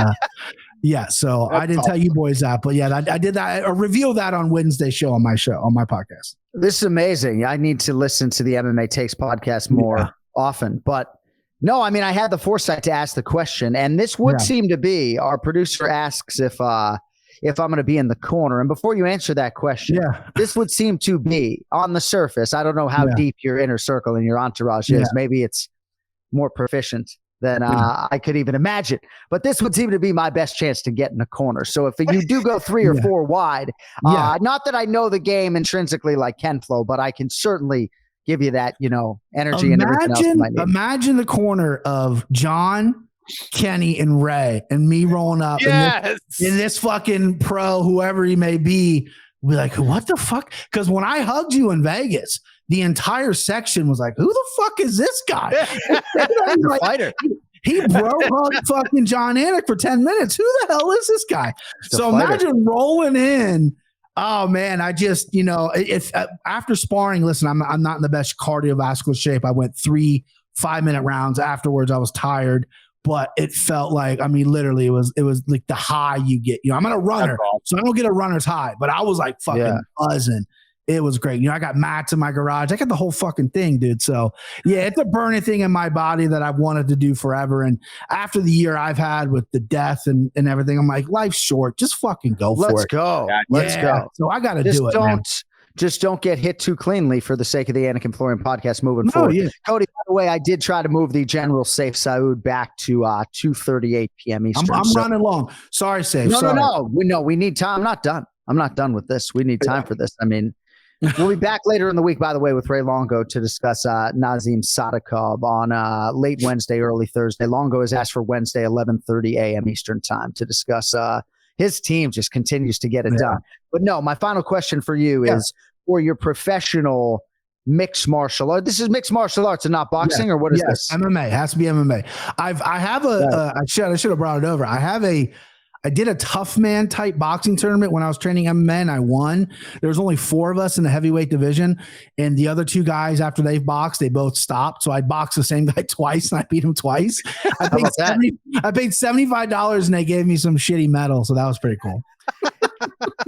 so I didn't tell you boys that, but yeah, I did that. I revealed that on Wednesday show on my podcast. This is amazing. I need to listen to the MMA Takes podcast more often, but no, I mean, I had the foresight to ask the question, and this would seem to be, our producer asks if I'm going to be in the corner. And before you answer that question, this would seem to be on the surface. I don't know how deep your inner circle and your entourage is. Maybe it's more proficient than I could even imagine. But this would seem to be my best chance to get in the corner. So if you do go 3 or 4 wide, not that I know the game intrinsically like Ken Flo, but I can certainly give you that, energy and everything else you might need. Imagine the corner of John, Kenny, and Ray, and me rolling up in this fucking pro, whoever he may be like, what the fuck? Because when I hugged you in Vegas, the entire section was like, who the fuck is this guy? Like, fighter. He hugged fucking John Anik for 10 minutes. Who the hell is this guy? So imagine rolling in. Oh man, I just, if after sparring, listen, I'm not in the best cardiovascular shape. I went 3 5-minute rounds. Afterwards, I was tired. But it felt like, literally, it was like the high you get. I'm not a runner, so I don't get a runner's high. But I was like fucking buzzing. It was great. I got mats in my garage. I got the whole fucking thing, dude. So yeah, it's a burning thing in my body that I've wanted to do forever. And after the year I've had with the death and everything, I'm like, life's short. Just fucking go for it. Let's go. Let's go. So I got to do it, man. Just don't get hit too cleanly for the sake of the Anik and Florian podcast moving forward. Yeah. Cody, by the way, I did try to move the General Sayif Saud back to 2:38 p.m. Eastern. I'm running long. Sorry, Sayif. No. We need time. I'm not done with this. We need time for this. We'll be back later in the week, by the way, with Ray Longo to discuss Nazim Sadikov on late Wednesday, early Thursday. Longo has asked for Wednesday, 11:30 a.m. Eastern time to discuss his team just continues to get it done. But no, my final question for you is for your professional mixed martial art. This is mixed martial arts and not boxing, or what is this? MMA. It has to be MMA. I should have brought it over. I did a tough man type boxing tournament when I was training MMA, and I won. There was only 4 of us in the heavyweight division, and the other 2 guys, after they boxed, they both stopped. So I boxed the same guy twice, and I beat him twice. I paid $75, and they gave me some shitty medal, so that was pretty cool.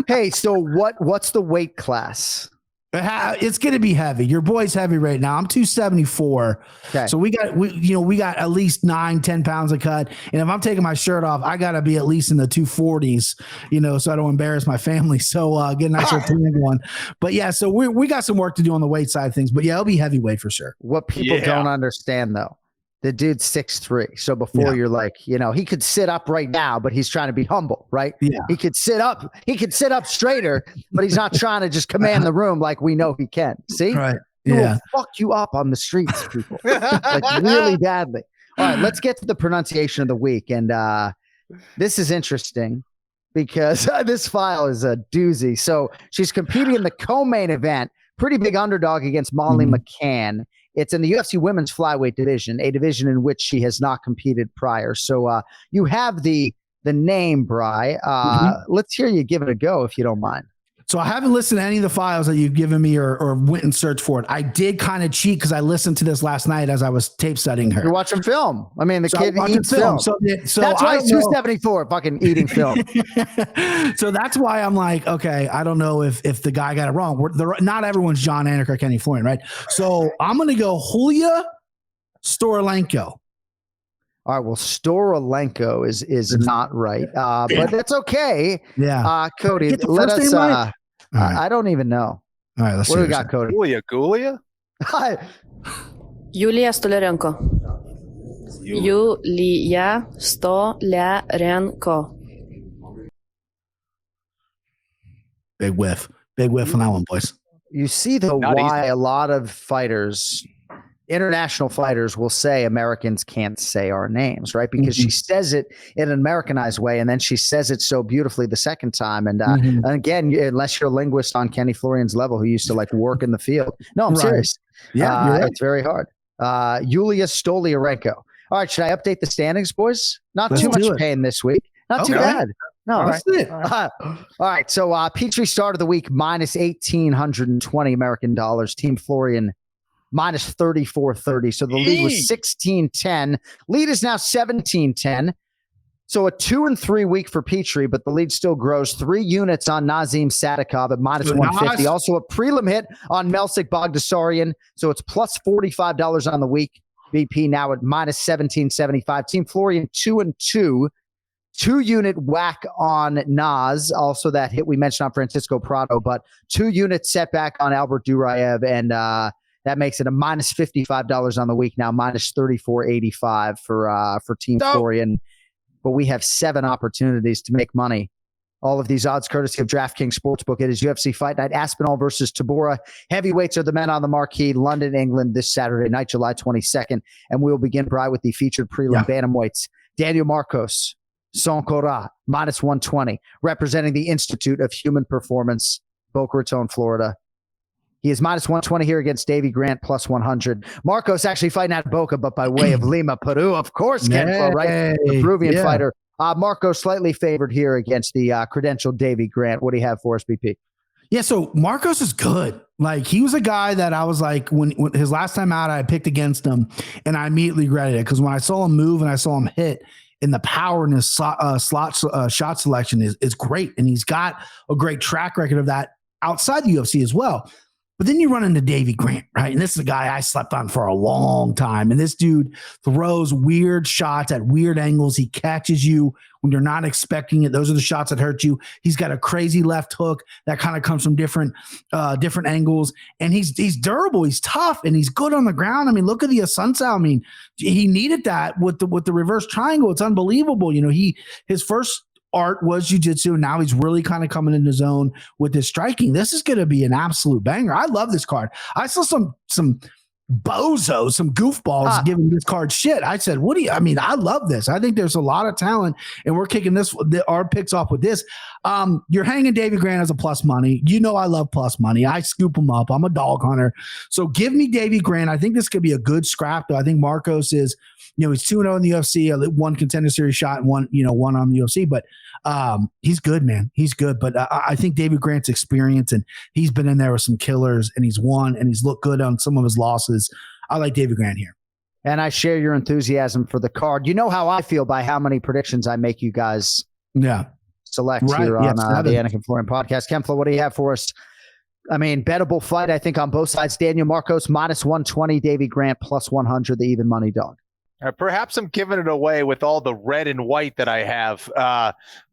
Hey, so what's the weight class? It's going to be heavy. Your boy's heavy right now. I'm 274. Okay. So we got at least 9-10 pounds of cut. And if I'm taking my shirt off, I got to be at least in the 240s, so I don't embarrass my family. So get a nice little tan going. But yeah, so we got some work to do on the weight side of things. But yeah, it'll be heavyweight for sure. What people don't understand though, the dude's 6'3". So before you're like, he could sit up right now, but he's trying to be humble, right? Yeah. He could sit up straighter, but he's not trying to just command the room like we know he can. See? Right. He will fuck you up on the streets, people. Like really badly. All right, let's get to the pronunciation of the week. And this is interesting because this file is a doozy. So she's competing in the co-main event, pretty big underdog against Molly McCann. It's in the UFC women's flyweight division, a division in which she has not competed prior. So you have the name, Bri. Let's hear you give it a go, if you don't mind. So I haven't listened to any of the files that you've given me or went and searched for it. I did kind of cheat because I listened to this last night as I was tape studying her. You're watching film. The kid eats film. So that's why it's 274 fucking eating film. So that's why I'm like, okay, I don't know if the guy got it wrong. Not everyone's John Anik or Kenny Florian, right? So I'm going to go Julia Storolenko. All right, well, Storolenko is not right, but that's okay. Yeah. Cody, Get the let first us. name right. Right. I don't even know. All right, let's what see do we got, Cody? Gulia? Yulia Stolarenko. Yulia Stolarenko. Big whiff on that one, boys. You see, though, why a lot of fighters, international fighters, will say Americans can't say our names, right? Because she says it in an Americanized way, and then she says it so beautifully the second time. And again, unless you're a linguist on Kenny Florian's level who used to like work in the field. No, I'm serious. Yeah, right. It's very hard. Yulia Stoliarenko. All right, should I update the standings, boys? Not too much pain this week. Not too bad. No, that's it. All right, so Petrie start of the week, minus 1,820 American dollars. Team Florian, minus 34.30. So the lead was 16-10. Lead is now 17-10. So a 2-3 week for Petrie, but the lead still grows. 3 units on Nazim Sadikov at minus 150. Also a prelim hit on Melsik Bogdasarian. So it's plus $45 on the week. BP now at minus 17.75. Team Florian 2-2. 2-unit whack on Nas. Also that hit we mentioned on Francisco Prado, but 2-unit setback on Albert Duraev. And that makes it a minus $55 on the week now, minus 34.85 for Team Florian. But we have 7 opportunities to make money. All of these odds courtesy of DraftKings Sportsbook. It is UFC Fight Night, Aspinall versus Tabora. Heavyweights are the men on the marquee. London, England, this Saturday night, July 22nd. And we'll begin, Bri, with the featured prelim bantamweights. Daniel Marcos, Soncora, minus 120, representing the Institute of Human Performance, Boca Raton, Florida. He is minus 120 here against Davey Grant, plus 100. Marcos actually fighting at Boca, but by way of Lima, Peru, of course, Ken Flo, right? The Peruvian fighter. Marcos slightly favored here against the credentialed Davey Grant. What do you have for us, BP? Yeah, so Marcos is good. Like, he was a guy that I was like, when his last time out, I picked against him, and I immediately regretted it because when I saw him move and I saw him hit, and the power in his shot selection is great, and he's got a great track record of that outside the UFC as well. But then you run into Davey Grant, right? And this is a guy I slept on for a long time. And this dude throws weird shots at weird angles. He catches you when you're not expecting it. Those are the shots that hurt you. He's got a crazy left hook that kind of comes from different angles. And he's durable. He's tough, and he's good on the ground. I mean, look at the Asuncao. I mean, he needed that with the reverse triangle. It's unbelievable. You know, his first art was jiu-jitsu, and now he's really kind of coming into zone with his striking. This is going to be an absolute banger. I love this card. I saw some bozos, some goofballs giving this card shit. I said, I love this. I think there's a lot of talent, and we're kicking our picks off with this. You're hanging Davey Grant as a plus money. You know I love plus money. I scoop him up. I'm a dog hunter. So give me Davey Grant. I think this could be a good scrap, though. I think Marcos is, he's 2-0 in the UFC, one contender series shot and one on the UFC, but he's good, man. He's good. But I think David Grant's experience, and he's been in there with some killers, and he's won, and he's looked good on some of his losses. I like David Grant here. And I share your enthusiasm for the card. You know how I feel by how many predictions I make you guys select here on the Anik and Florian podcast. Ken Flo, what do you have for us? I mean, bettable fight, I think, on both sides. Daniel Marcos, minus 120. Davey Grant, plus 100, the even money dog. Perhaps I'm giving it away with all the red and white that I have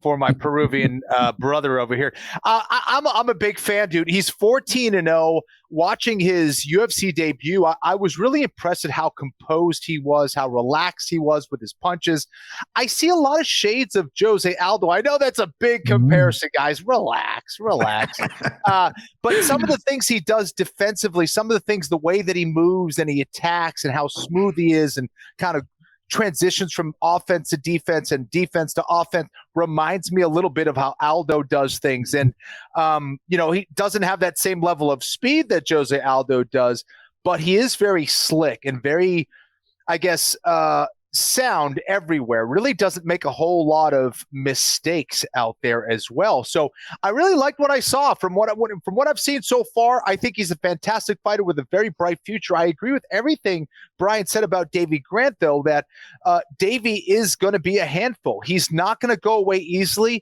for my Peruvian brother over here. I'm a big fan, dude. He's 14-0. Watching his UFC debut, I was really impressed at how composed he was, how relaxed he was with his punches. I see a lot of shades of Jose Aldo. I know that's a big comparison, guys. Relax. But some of the things he does defensively, some of the things, the way that he moves and he attacks and how smooth he is and kind of transitions from offense to defense and defense to offense reminds me a little bit of how Aldo does things. And, he doesn't have that same level of speed that Jose Aldo does, but he is very slick and very, I guess, sound everywhere. Really doesn't make a whole lot of mistakes out there as well. So I really liked what I saw from what I've seen so far. I think he's a fantastic fighter with a very bright future. I agree with everything Brian said about Davey Grant, though, that Davey is going to be a handful. He's not going to go away easily.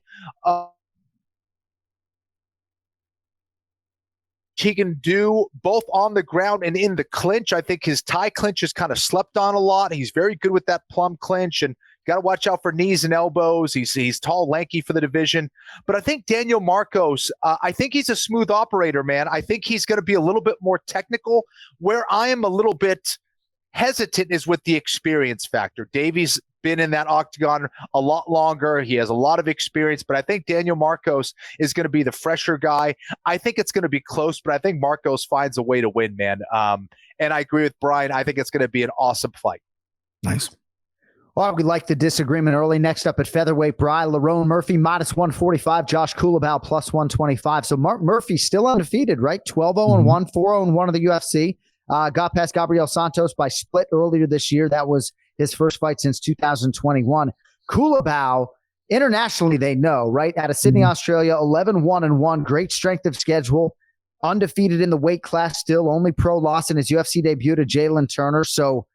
he can do both on the ground and in the clinch. I think his tie clinch is kind of slept on a lot. He's very good with that plum clinch, and got to watch out for knees and elbows. He's tall, lanky for the division. But I think Daniel Marcos, I think he's a smooth operator, man. I think he's going to be a little bit more technical. Where I am a little bit hesitant is with the experience factor. Davies been in that octagon a lot longer. He has a lot of experience, but I think Daniel Marcos is going to be the fresher guy. I think it's going to be close, but I think Marcos finds a way to win, man. And I agree with Brian. I think it's going to be an awesome fight. Nice. All right, we like the disagreement early. Next up at featherweight, Lerone Murphy -145, Josh Culibao +125. So Mark Murphy's still undefeated, right? 12-0-1, 4-0-1 of the UFC. Got past Gabriel Santos by split earlier this year. That was his first fight since 2021. Culibao, internationally, they know, right? Out of Sydney, Australia, 11-1-1, great strength of schedule, undefeated in the weight class still, only pro loss in his UFC debut to Jalen Turner. So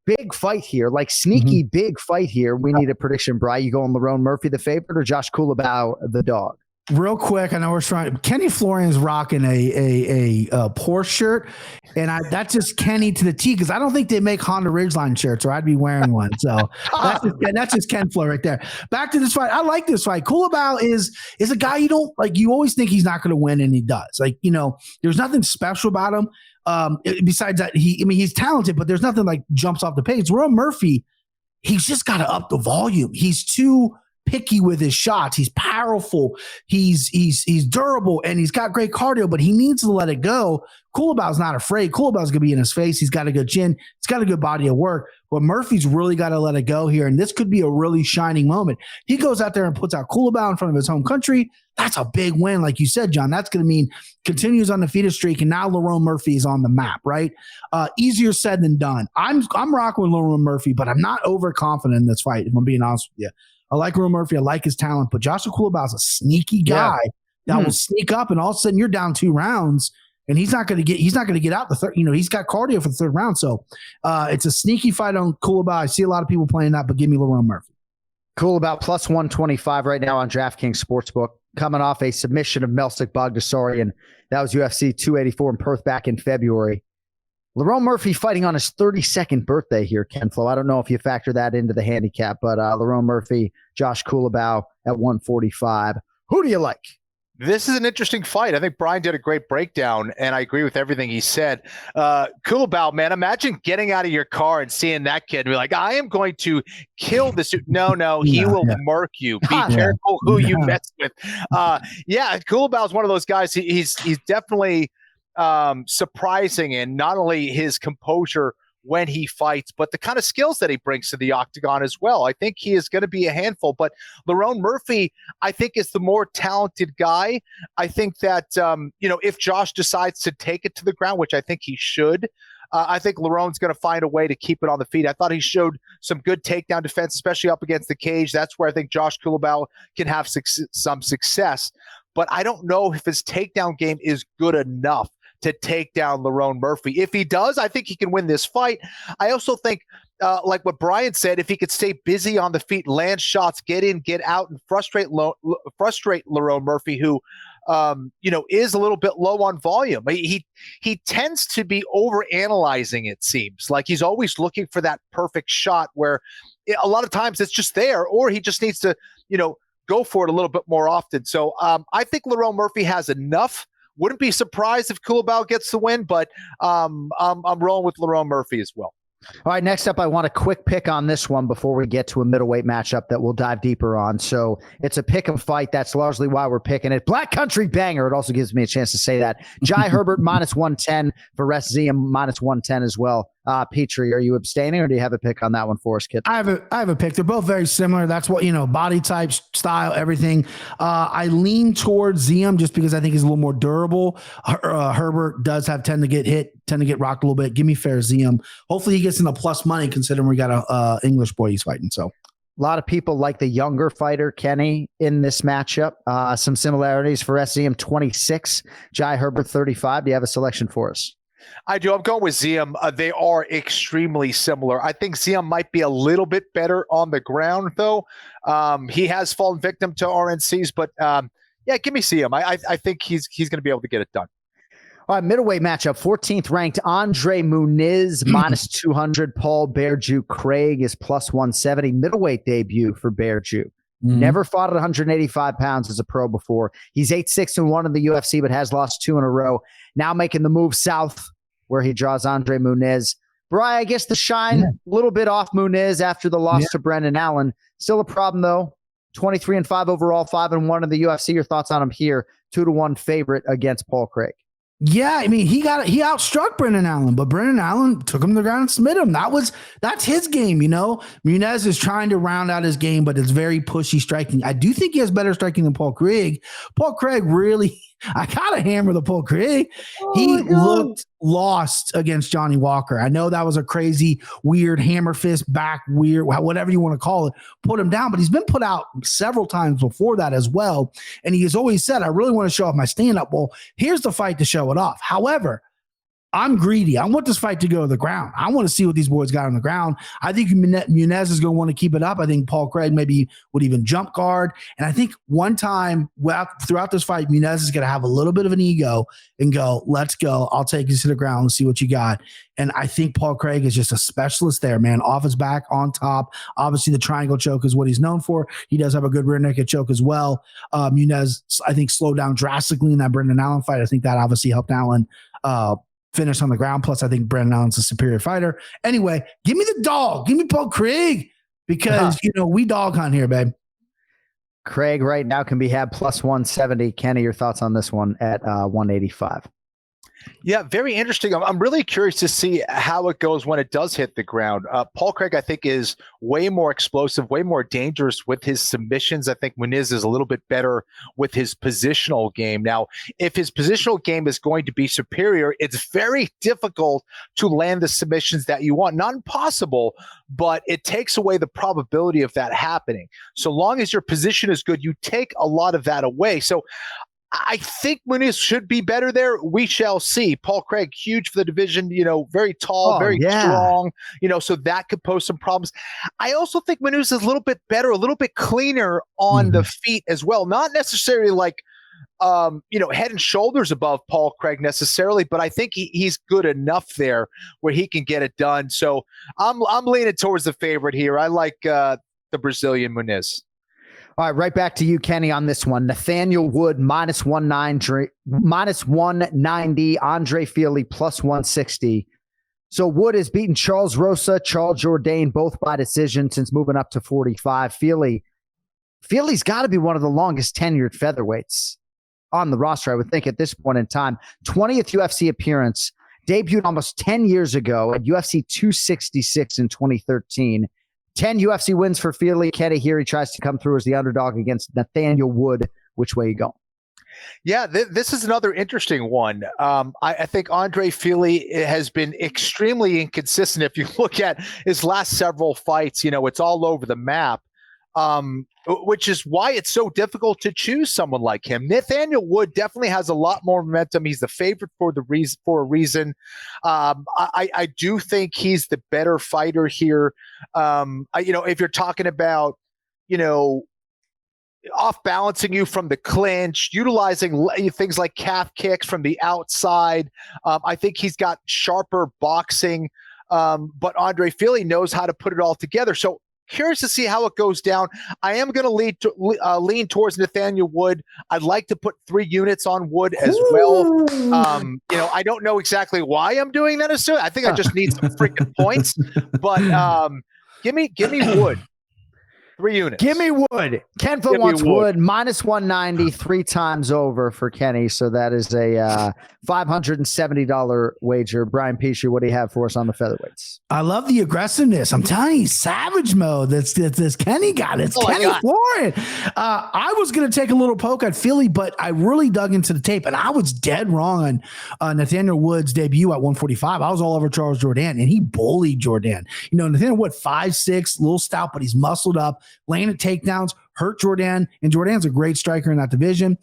big fight here, like sneaky big fight here. We need a prediction, Bri. You going Lerone Murphy the favorite or Josh Culibao the dog? Real quick, I know we're trying. Kenny Florian's rocking a Porsche shirt, and that's just Kenny to the T, because I don't think they make Honda Ridgeline shirts, or I'd be wearing one. So that's just Ken Florian right there. Back to this fight. I like this fight. Culibao is a guy you don't like. You always think he's not going to win, and he does. Like, there's nothing special about him. Besides that, he's talented, but there's nothing like jumps off the page. Lerone Murphy, he's just got to up the volume. He's too picky with his shots. He's powerful. He's durable, and he's got great cardio, but he needs to let it go. Culibao's not afraid. Culibao's gonna be in his face. He's got a good chin. He's got a good body of work. But Murphy's really got to let it go here, and this could be a really shining moment. He goes out there and puts out Culibao in front of his home country. That's a big win, like you said, John. That's going to mean continues undefeated streak, and now Lerone Murphy is on the map, right? Easier said than done. I'm rocking with Lerone Murphy, but I'm not overconfident in this fight, if I'm being honest with you. I like Lerone Murphy. I like his talent, but Joshua Culibao is a sneaky guy that will sneak up, and all of a sudden you're down 2 rounds, and he's not going to get out the third. He's got cardio for the third round, so it's a sneaky fight on Culibao. I see a lot of people playing that, but give me Lerone Murphy. Culibao +125 right now on DraftKings Sportsbook, coming off a submission of Melsik Bagdasaryan. That was UFC 284 in Perth back in February. Lerone Murphy fighting on his 32nd birthday here, Ken Flo. I don't know if you factor that into the handicap, but Lerone Murphy, Josh Culibao at 145. Who do you like? This is an interesting fight. I think Brian did a great breakdown, and I agree with everything he said. Culibao, man, imagine getting out of your car and seeing that kid and be like, I am going to kill this dude. No, he will murk you. Be careful who you mess with. Culibao is one of those guys. He's definitely surprising, and not only his composure when he fights, but the kind of skills that he brings to the octagon as well. I think he is going to be a handful, but Lerone Murphy, I think, is the more talented guy. I think that, if Josh decides to take it to the ground, which I think he should, I think Lerone's going to find a way to keep it on the feet. I thought he showed some good takedown defense, especially up against the cage. That's where I think Josh Culibao can have some success, but I don't know if his takedown game is good enough to take down Lerone Murphy. If he does, I think he can win this fight. I also think, like what Brian said, if he could stay busy on the feet, land shots, get in, get out, and frustrate Lerone Murphy, who is a little bit low on volume. He tends to be overanalyzing, it seems. Like he's always looking for that perfect shot where a lot of times it's just there, or he just needs to, go for it a little bit more often. So I think Lerone Murphy has enough. Wouldn't be surprised if Culibao gets the win, but I'm rolling with Lerone Murphy as well. All right, next up, I want a quick pick on this one before we get to a middleweight matchup that we'll dive deeper on. So it's a pick 'em fight. That's largely why we're picking it. Black Country Banger. It also gives me a chance to say that. Jai Herbert -110 for Rest Ziem -110 as well. Petrie, are you abstaining, or do you have a pick on that one for us, kid? I have a pick. They're both very similar. That's what, body type, style, everything. I lean towards Ziem just because I think he's a little more durable. Herbert does tend to get rocked a little bit. Give me fair Ziem. Hopefully he gets in a plus money considering we got a English boy he's fighting. So a lot of people like the younger fighter, Kenny, in this matchup. Some similarities for Ziem 26, Jai Herbert 35. Do you have a selection for us? I do. I'm going with Ziem. They are extremely similar. I think Ziem might be a little bit better on the ground, though. He has fallen victim to RNCs, but give me Ziem. I think he's going to be able to get it done. All right, middleweight matchup, 14th ranked Andre Muniz, minus 200. Paul Bearju Craig is plus 170. Middleweight debut for Bearju. Never fought at 185 pounds as a pro before. He's 8-6-1 in the UFC, but has lost 2 in a row. Now making the move south, where he draws Andre Muniz. Bri, I guess the shine a little bit off Muniz after the loss to Brendan Allen. Still a problem, though. 23-5 overall, 5-1 in the UFC. Your thoughts on him here? 2-1 favorite against Paul Craig. Yeah, I mean, he outstruck Brendan Allen, but Brendan Allen took him to the ground and submitted him. That's his game, you know. Muniz is trying to round out his game, but it's very pushy striking. I do think he has better striking than Paul Craig. Paul Craig really, I gotta hammer the Paul Craig. He looked lost against Johnny Walker. I know that was a crazy, weird hammer fist back, weird, whatever you want to call it, put him down, but he's been put out several times before that as well. And he has always said, I really want to show off my stand-up. Well, here's the fight to show it off. However, I'm greedy. I want this fight to go to the ground. I want to see what these boys got on the ground. I think Muniz is going to want to keep it up. I think Paul Craig maybe would even jump guard. And I think one time throughout this fight, Muniz is going to have a little bit of an ego and go, let's go. I'll take you to the ground and see what you got. And I think Paul Craig is just a specialist there, man. Off his back, on top. Obviously, the triangle choke is what he's known for. He does have a good rear naked choke as well. Muniz, I think, slowed down drastically in that Brendan Allen fight. I think that obviously helped Allen finish on the ground. Plus, I think Brendan Allen's a superior fighter. Anyway, give me the dog. Give me Paul Craig because, we dog hunt here, babe. Craig right now can be had plus 170. Kenny, your thoughts on this one at 185? Yeah, very interesting. I'm really curious to see how it goes when it does hit the ground. Paul Craig, I think, is way more explosive, way more dangerous with his submissions. I think Muniz is a little bit better with his positional game. Now, if his positional game is going to be superior, it's very difficult to land the submissions that you want. Not impossible, but it takes away the probability of that happening. So long as your position is good, you take a lot of that away. So I think Muniz should be better there. We shall see. Paul Craig, huge for the division, very tall, very strong, so that could pose some problems. I also think Muniz is a little bit better, a little bit cleaner on the feet as well. Not necessarily like, head and shoulders above Paul Craig necessarily, but I think he's good enough there where he can get it done. So I'm leaning towards the favorite here. I like the Brazilian Muniz. All right, right back to you, Kenny, on this one. Nathaniel Wood, minus 190. Andre Fili, plus 160. So Wood has beaten Charles Rosa, Charles Jourdain, both by decision since moving up to 45. Fili's got to be one of the longest tenured featherweights on the roster, I would think, at this point in time. 20th UFC appearance, debuted almost 10 years ago at UFC 266 in 2013. 10 UFC wins for Fili. Kenny here. He tries to come through as the underdog against Nathaniel Wood. Which way you go? Yeah, this is another interesting one. I think Andre Fili has been extremely inconsistent. If you look at his last several fights, it's all over the map, which is why it's so difficult to choose someone like him. Nathaniel Wood definitely has a lot more momentum. He's the favorite for a reason. I do think he's the better fighter here. If you're talking about, off balancing you from the clinch, utilizing things like calf kicks from the outside. I think he's got sharper boxing, but Andre Fili knows how to put it all together. So curious to see how it goes down. I am going to lean towards Nathaniel Wood. I'd like to put 3 units on Wood as well. I don't know exactly why I'm doing that. I think I just need some freaking points, but give me Wood. 3 units. Give me Wood. Kenfa wants Wood. Minus 190 3 times over for Kenny. So that is a $570 wager. Brian Pesci, what do you have for us on the featherweights? I love the aggressiveness. I'm telling you, savage mode. That's Kenny got. It's Kenny Florian. I was going to take a little poke at Fili, but I really dug into the tape, and I was dead wrong on Nathaniel Wood's debut at 145. I was all over Charles Jourdain, and he bullied Jourdain. Nathaniel Wood, 5'6", little stout, but he's muscled up. landed takedowns, hurt Jordan, and Jordan's a great striker in that division.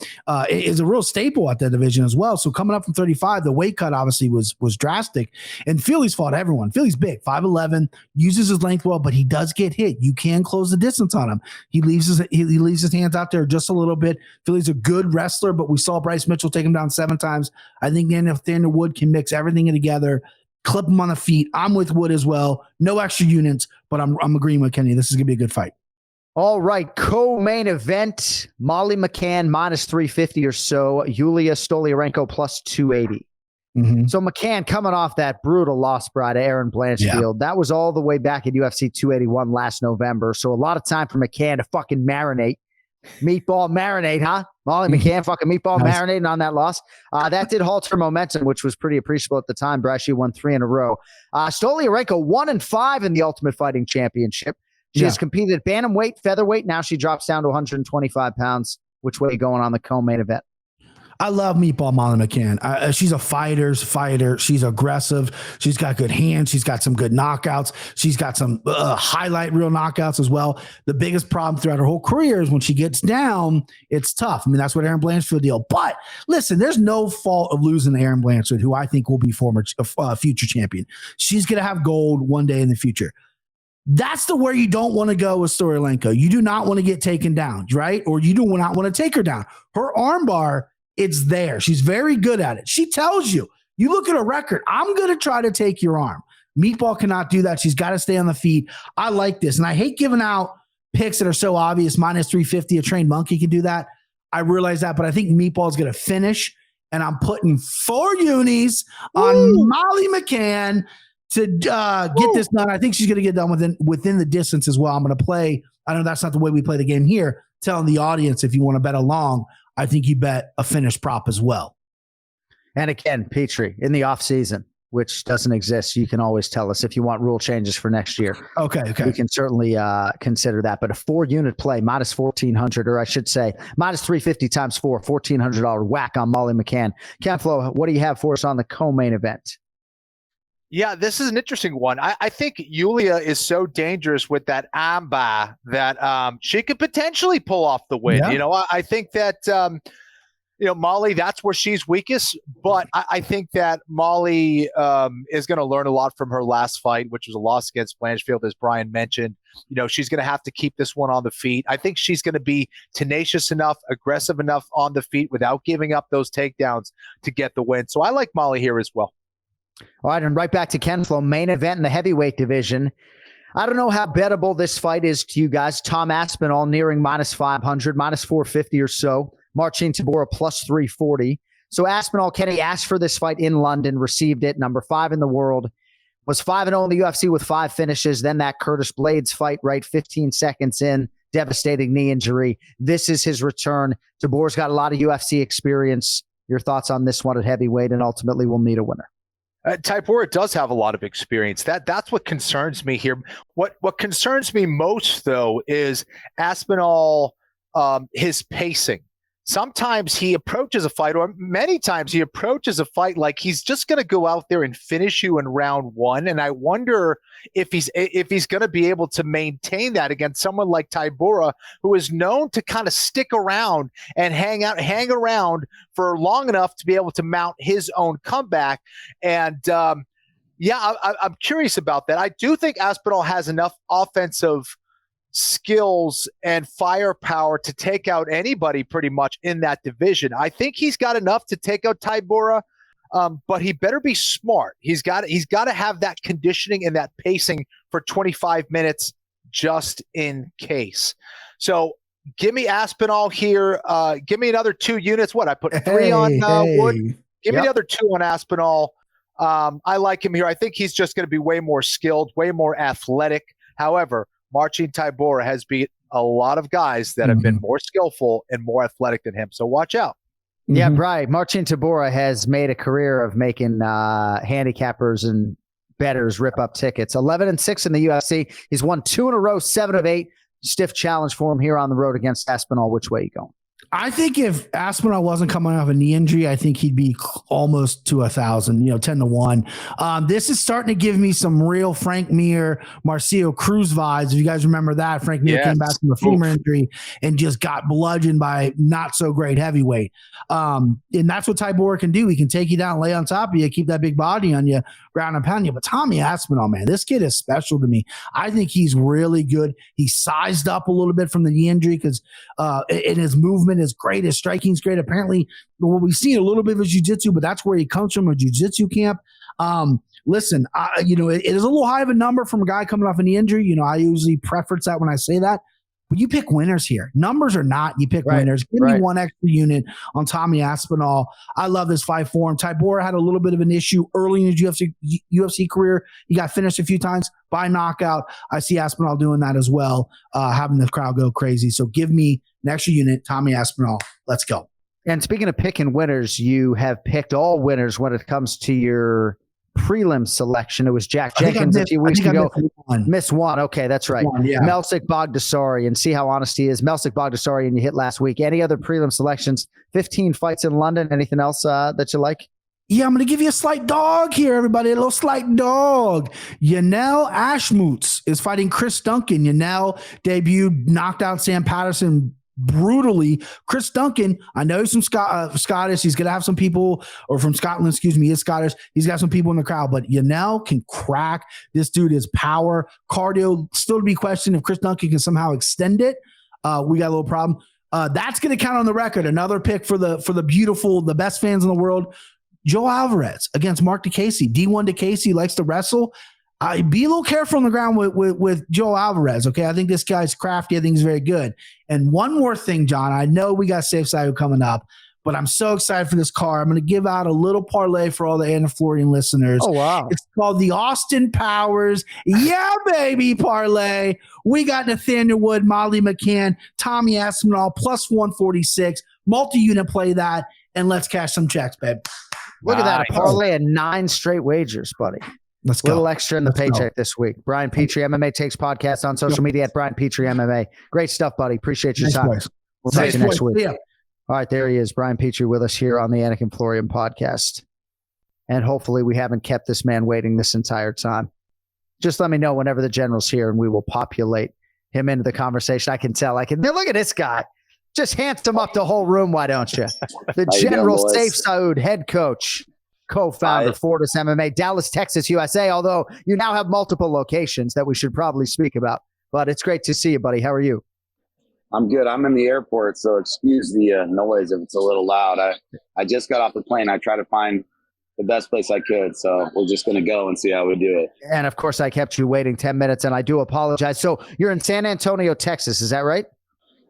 Is a real staple at that division as well. So coming up from 35, the weight cut obviously was drastic. And Philly's fought everyone. Philly's big, 5'11", uses his length well, but he does get hit. You can close the distance on him. He leaves his hands out there just a little bit. Philly's a good wrestler, but we saw Bryce Mitchell take him down 7 times. I think Daniel Wood can mix everything together, clip him on the feet. I'm with Wood as well. No extra units, but I'm agreeing with Kenny. This is going to be a good fight. All right, co-main event, Molly McCann minus 350 or so, Yulia Stoliarenko plus 280. Mm-hmm. So McCann coming off that brutal loss to Aaron Blanchfield. That was all the way back at UFC 281 last November. So a lot of time for McCann to fucking marinate. Meatball marinate, huh? Molly McCann fucking meatball marinating on that loss. That did halt her momentum, which was pretty appreciable at the time. She won 3 in a row. Stoliarenko 1-5 in the Ultimate Fighting Championship. She has competed at bantamweight, featherweight. Now she drops down to 125 pounds. Which way are you going on the co-main event? I love Meatball Molly McCann. She's a fighter's fighter. She's aggressive. She's got good hands. She's got some good knockouts. She's got some highlight reel knockouts as well. The biggest problem throughout her whole career is when she gets down, it's tough. I mean, that's what Aaron Blanchfield deal. But listen, there's no fault of losing to Aaron Blanchfield, who I think will be future champion. She's going to have gold one day in the future. That's the where you don't want to go with Stoliarenko. You do not want to get taken down, right? Or you do not want to take her down. Her armbar, it's there. She's very good at it. She tells you, you look at her record, I'm going to try to take your arm. Meatball cannot do that. She's got to stay on the feet. I like this. And I hate giving out picks that are so obvious. Minus 350, a trained monkey can do that. I realize that, but I think Meatball is going to finish. And I'm putting 4 unis on Molly McCann to get this done. I think she's going to get done within the distance as well. I'm going to play. I know that's not the way we play the game here. Telling the audience, if you want to bet along, I think you bet a finished prop as well. And again, Petrie, in the off season, which doesn't exist, you can always tell us if you want rule changes for next year. Okay. We can certainly consider that. But a 4-unit play, minus 1,400, or I should say, minus 350 times 4, $1,400 whack on Molly McCann. Flo, what do you have for us on the co-main event? Yeah, this is an interesting one. I think Yulia is so dangerous with that amba that she could potentially pull off the win. Yeah. I think that, Molly, that's where she's weakest. But I think that Molly is going to learn a lot from her last fight, which was a loss against Blanchfield, as Brian mentioned. She's going to have to keep this one on the feet. I think she's going to be tenacious enough, aggressive enough on the feet without giving up those takedowns to get the win. So I like Molly here as well. All right, and right back to Ken Flo, main event in the heavyweight division. I don't know how bettable this fight is to you guys. Tom Aspinall nearing minus 500, minus 450 or so. Marcin Tybura plus 340. So Aspinall, Kenny asked for this fight in London, received it, number 5 in the world. Was 5-0 in the UFC with 5 finishes. Then that Curtis Blades fight, 15 seconds in, devastating knee injury. This is his return. Tybura's got a lot of UFC experience. Your thoughts on this one at heavyweight, and ultimately we'll need a winner. Tybura does have a lot of experience. That's what concerns me here. What concerns me most, though, is Aspinall, his pacing. Sometimes he approaches a fight, or many times he approaches a fight like he's just going to go out there and finish you in round 1. And I wonder if he's going to be able to maintain that against someone like Tybura, who is known to kind of stick around and hang around for long enough to be able to mount his own comeback. And I'm curious about that. I do think Aspinall has enough offensive skills and firepower to take out anybody pretty much in that division. I think he's got enough to take out Tybura, but he better be smart. He's got to have that conditioning and that pacing for 25 minutes just in case. So give me Aspinall here. Give me another 2 units. What, I put 3 on Wood? Give me the other 2 on Aspinall. I like him here. I think he's just going to be way more skilled, way more athletic. However, Marcin Tybura has beat a lot of guys that have been more skillful and more athletic than him. So watch out. Yeah, right. Marcin Tybura has made a career of making handicappers and bettors rip up tickets. 11-6 in the UFC. He's won 2 in a row, 7 of 8. Stiff challenge for him here on the road against Aspinall. Which way you going? I think if Aspinall wasn't coming off a knee injury, I think he'd be almost to 1,000, 10-1. This is starting to give me some real Frank Mir, Marcio Cruz vibes. If you guys remember that, Frank Mir came back from a femur injury and just got bludgeoned by not so great heavyweight. And that's what Tybura can do. He can take you down, lay on top of you, keep that big body on you, ground and pound you. But Tommy Aspinall, man, this kid is special to me. I think he's really good. He's sized up a little bit from the knee injury because in his movement is great. His striking's great. Apparently, well, we've seen a little bit of his jiu-jitsu, but that's where he comes from, a jiu-jitsu camp. Listen, it is a little high of a number from a guy coming off an injury. I usually preference that when I say that. But you pick winners here. Numbers or not, you pick winners. Give me one extra unit on Tommy Aspinall. I love this fight for him. Tybura had a little bit of an issue early in his UFC career. He got finished a few times by knockout. I see Aspinall doing that as well, having the crowd go crazy. So give me an extra unit, Tommy Aspinall. Let's go. And speaking of picking winners, you have picked all winners when it comes to your prelim selection. It was Jack Jenkins a few weeks ago. Missed one. Okay, that's right. Melsik Baghdasaryan. See how honest he is. Melsik Baghdasaryan you hit last week. Any other prelim selections? 15 fights in London. Anything else that you like? Yeah, I'm going to give you a slight dog here, everybody. A little slight dog. Yanel Ashmutz is fighting Chris Duncan. Yanel debuted, knocked out Sam Patterson brutally. Chris Duncan, I know he's from Scottish. He's going to have some people, or from Scotland, excuse me, he's Scottish. He's got some people in the crowd, but Yanel can crack. This dude is power. Cardio, still to be questioned if Chris Duncan can somehow extend it. We got a little problem. That's going to count on the record. Another pick for the beautiful, the best fans in the world. Joe Alvarez against Mark DeCasey. D1 DeCasey likes to wrestle. Be a little careful on the ground with Joe Alvarez, okay? I think this guy's crafty. I think he's very good. And one more thing, John. I know we got Sayif Saud coming up, but I'm so excited for this card. I'm going to give out a little parlay for all the Anik Florian listeners. Oh, wow. It's called the Austin Powers Yeah Baby Parlay. We got Nathaniel Wood, Molly McCann, Tommy Aspinall, plus 146. Multi-unit play that, and let's cash some checks, babe. Look at that. A parlay of 9 straight wagers, buddy. Let's go. A little extra in the paycheck this week. Brian Petrie, MMA Takes Podcast on social media at Brian Petrie MMA. Great stuff, buddy. Appreciate your time. We'll talk to you next week. All right, there he is, Brian Petrie with us here on the Anik and Florian podcast. And hopefully we haven't kept this man waiting this entire time. Just let me know whenever the general's here and we will populate him into the conversation. I can tell. Look at this guy. Just handsome up the whole room, why don't you? The General Sayif Saud, head coach, co-founder, Fortis MMA, Dallas, Texas, USA, although you now have multiple locations that we should probably speak about. But it's great to see you, buddy. How are you? I'm good. I'm in the airport, so excuse the noise if it's a little loud. I just got off the plane. I tried to find the best place I could, so we're just going to go and see how we do it. And, of course, I kept you waiting 10 minutes, and I do apologize. So you're in San Antonio, Texas. Is that right?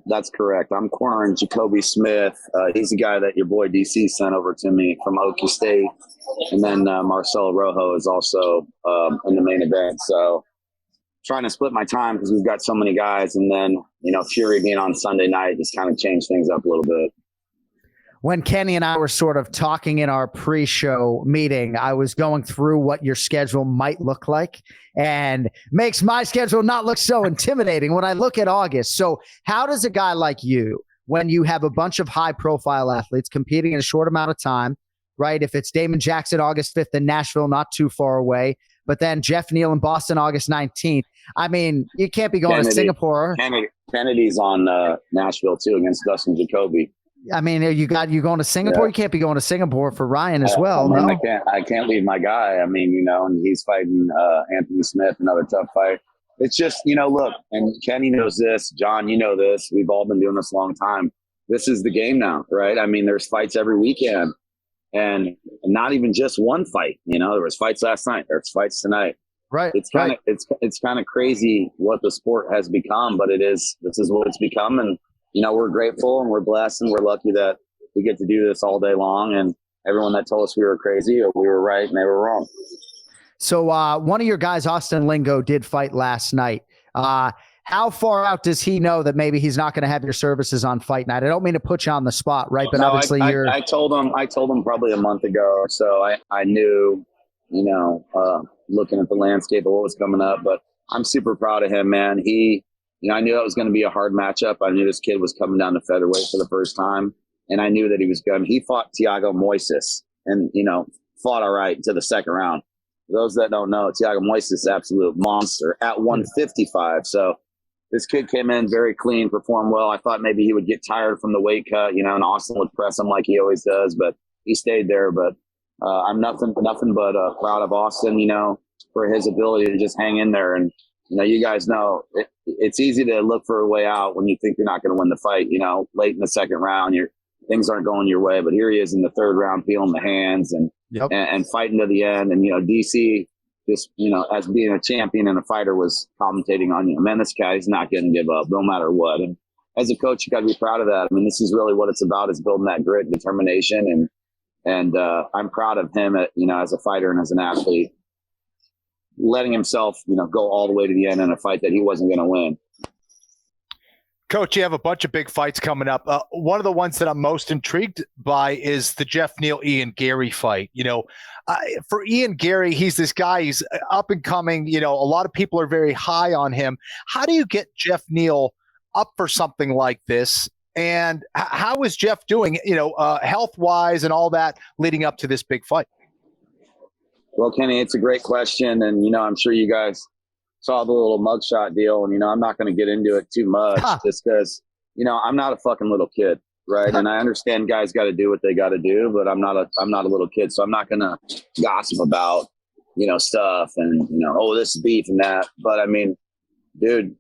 That's correct. I'm cornering Jacoby Smith. He's the guy that your boy DC sent over to me from Okie State. And then Marcelo Rojo is also in the main event. So trying to split my time because we've got so many guys. And then, Fury being on Sunday night just kind of changed things up a little bit. When Kenny and I were sort of talking in our pre-show meeting, I was going through what your schedule might look like and makes my schedule not look so intimidating when I look at August. So how does a guy like you, when you have a bunch of high-profile athletes competing in a short amount of time, right? If it's Damon Jackson August 5th in Nashville, not too far away, but then Geoff Neal in Boston August 19th. I mean, you can't be going to Singapore. Kennedy's on Nashville, too, against Dustin Jacoby. I mean, you going to Singapore? Yeah. You can't be going to Singapore for Ryan as well. I mean, no, I can't leave my guy. I mean, and he's fighting Anthony Smith, another tough fight. It's just, look, and Kenny knows this. John, you know this. We've all been doing this a long time. This is the game now, right? I mean, there's fights every weekend, and not even just one fight. There was fights last night. There's fights tonight. Right. It's kind of it's kind of crazy what the sport has become, but this is what it's become, and we're grateful and we're blessed and we're lucky that we get to do this all day long. And everyone that told us we were crazy or we were right and they were wrong. So one of your guys, Austin Lingo, did fight last night. How far out does he know that maybe he's not going to have your services on fight night? I don't mean to put you on the spot, right? But obviously I told him probably a month ago or so. I knew, looking at the landscape of what was coming up, but I'm super proud of him, man. He I knew that was going to be a hard matchup. I knew this kid was coming down to featherweight for the first time, and I knew that he fought Thiago Moises and, fought all right to the second round. For those that don't know, Thiago Moises is an absolute monster at 155. So this kid came in very clean, performed well. I thought maybe he would get tired from the weight cut, and Austin would press him like he always does, but he stayed there. But I'm nothing but proud of Austin, for his ability to just hang in there. And, you guys know it's easy to look for a way out when you think you're not going to win the fight, late in the second round, things aren't going your way. But here he is in the third round, peeling the hands and fighting to the end. And, DC just, as being a champion and a fighter was commentating on, man, this guy's not going to give up no matter what. And as a coach, you got to be proud of that. I mean, this is really what it's about, is building that grit and determination. And I'm proud of him, as a fighter and as an athlete, letting himself, go all the way to the end in a fight that he wasn't going to win. Coach, you have a bunch of big fights coming up. One of the ones that I'm most intrigued by is the Geoff Neal Ian Garry fight. For Ian Garry, he's this guy. He's up and coming. A lot of people are very high on him. How do you get Geoff Neal up for something like this? And how is Geoff doing, health-wise and all that leading up to this big fight? Well, Kenny, it's a great question. And, I'm sure you guys saw the little mugshot deal. And, I'm not going to get into it too much just because, I'm not a fucking little kid, right? And I understand guys got to do what they got to do, but I'm not a little kid. So I'm not going to gossip about, stuff and, this beef and that. But, I mean, dude,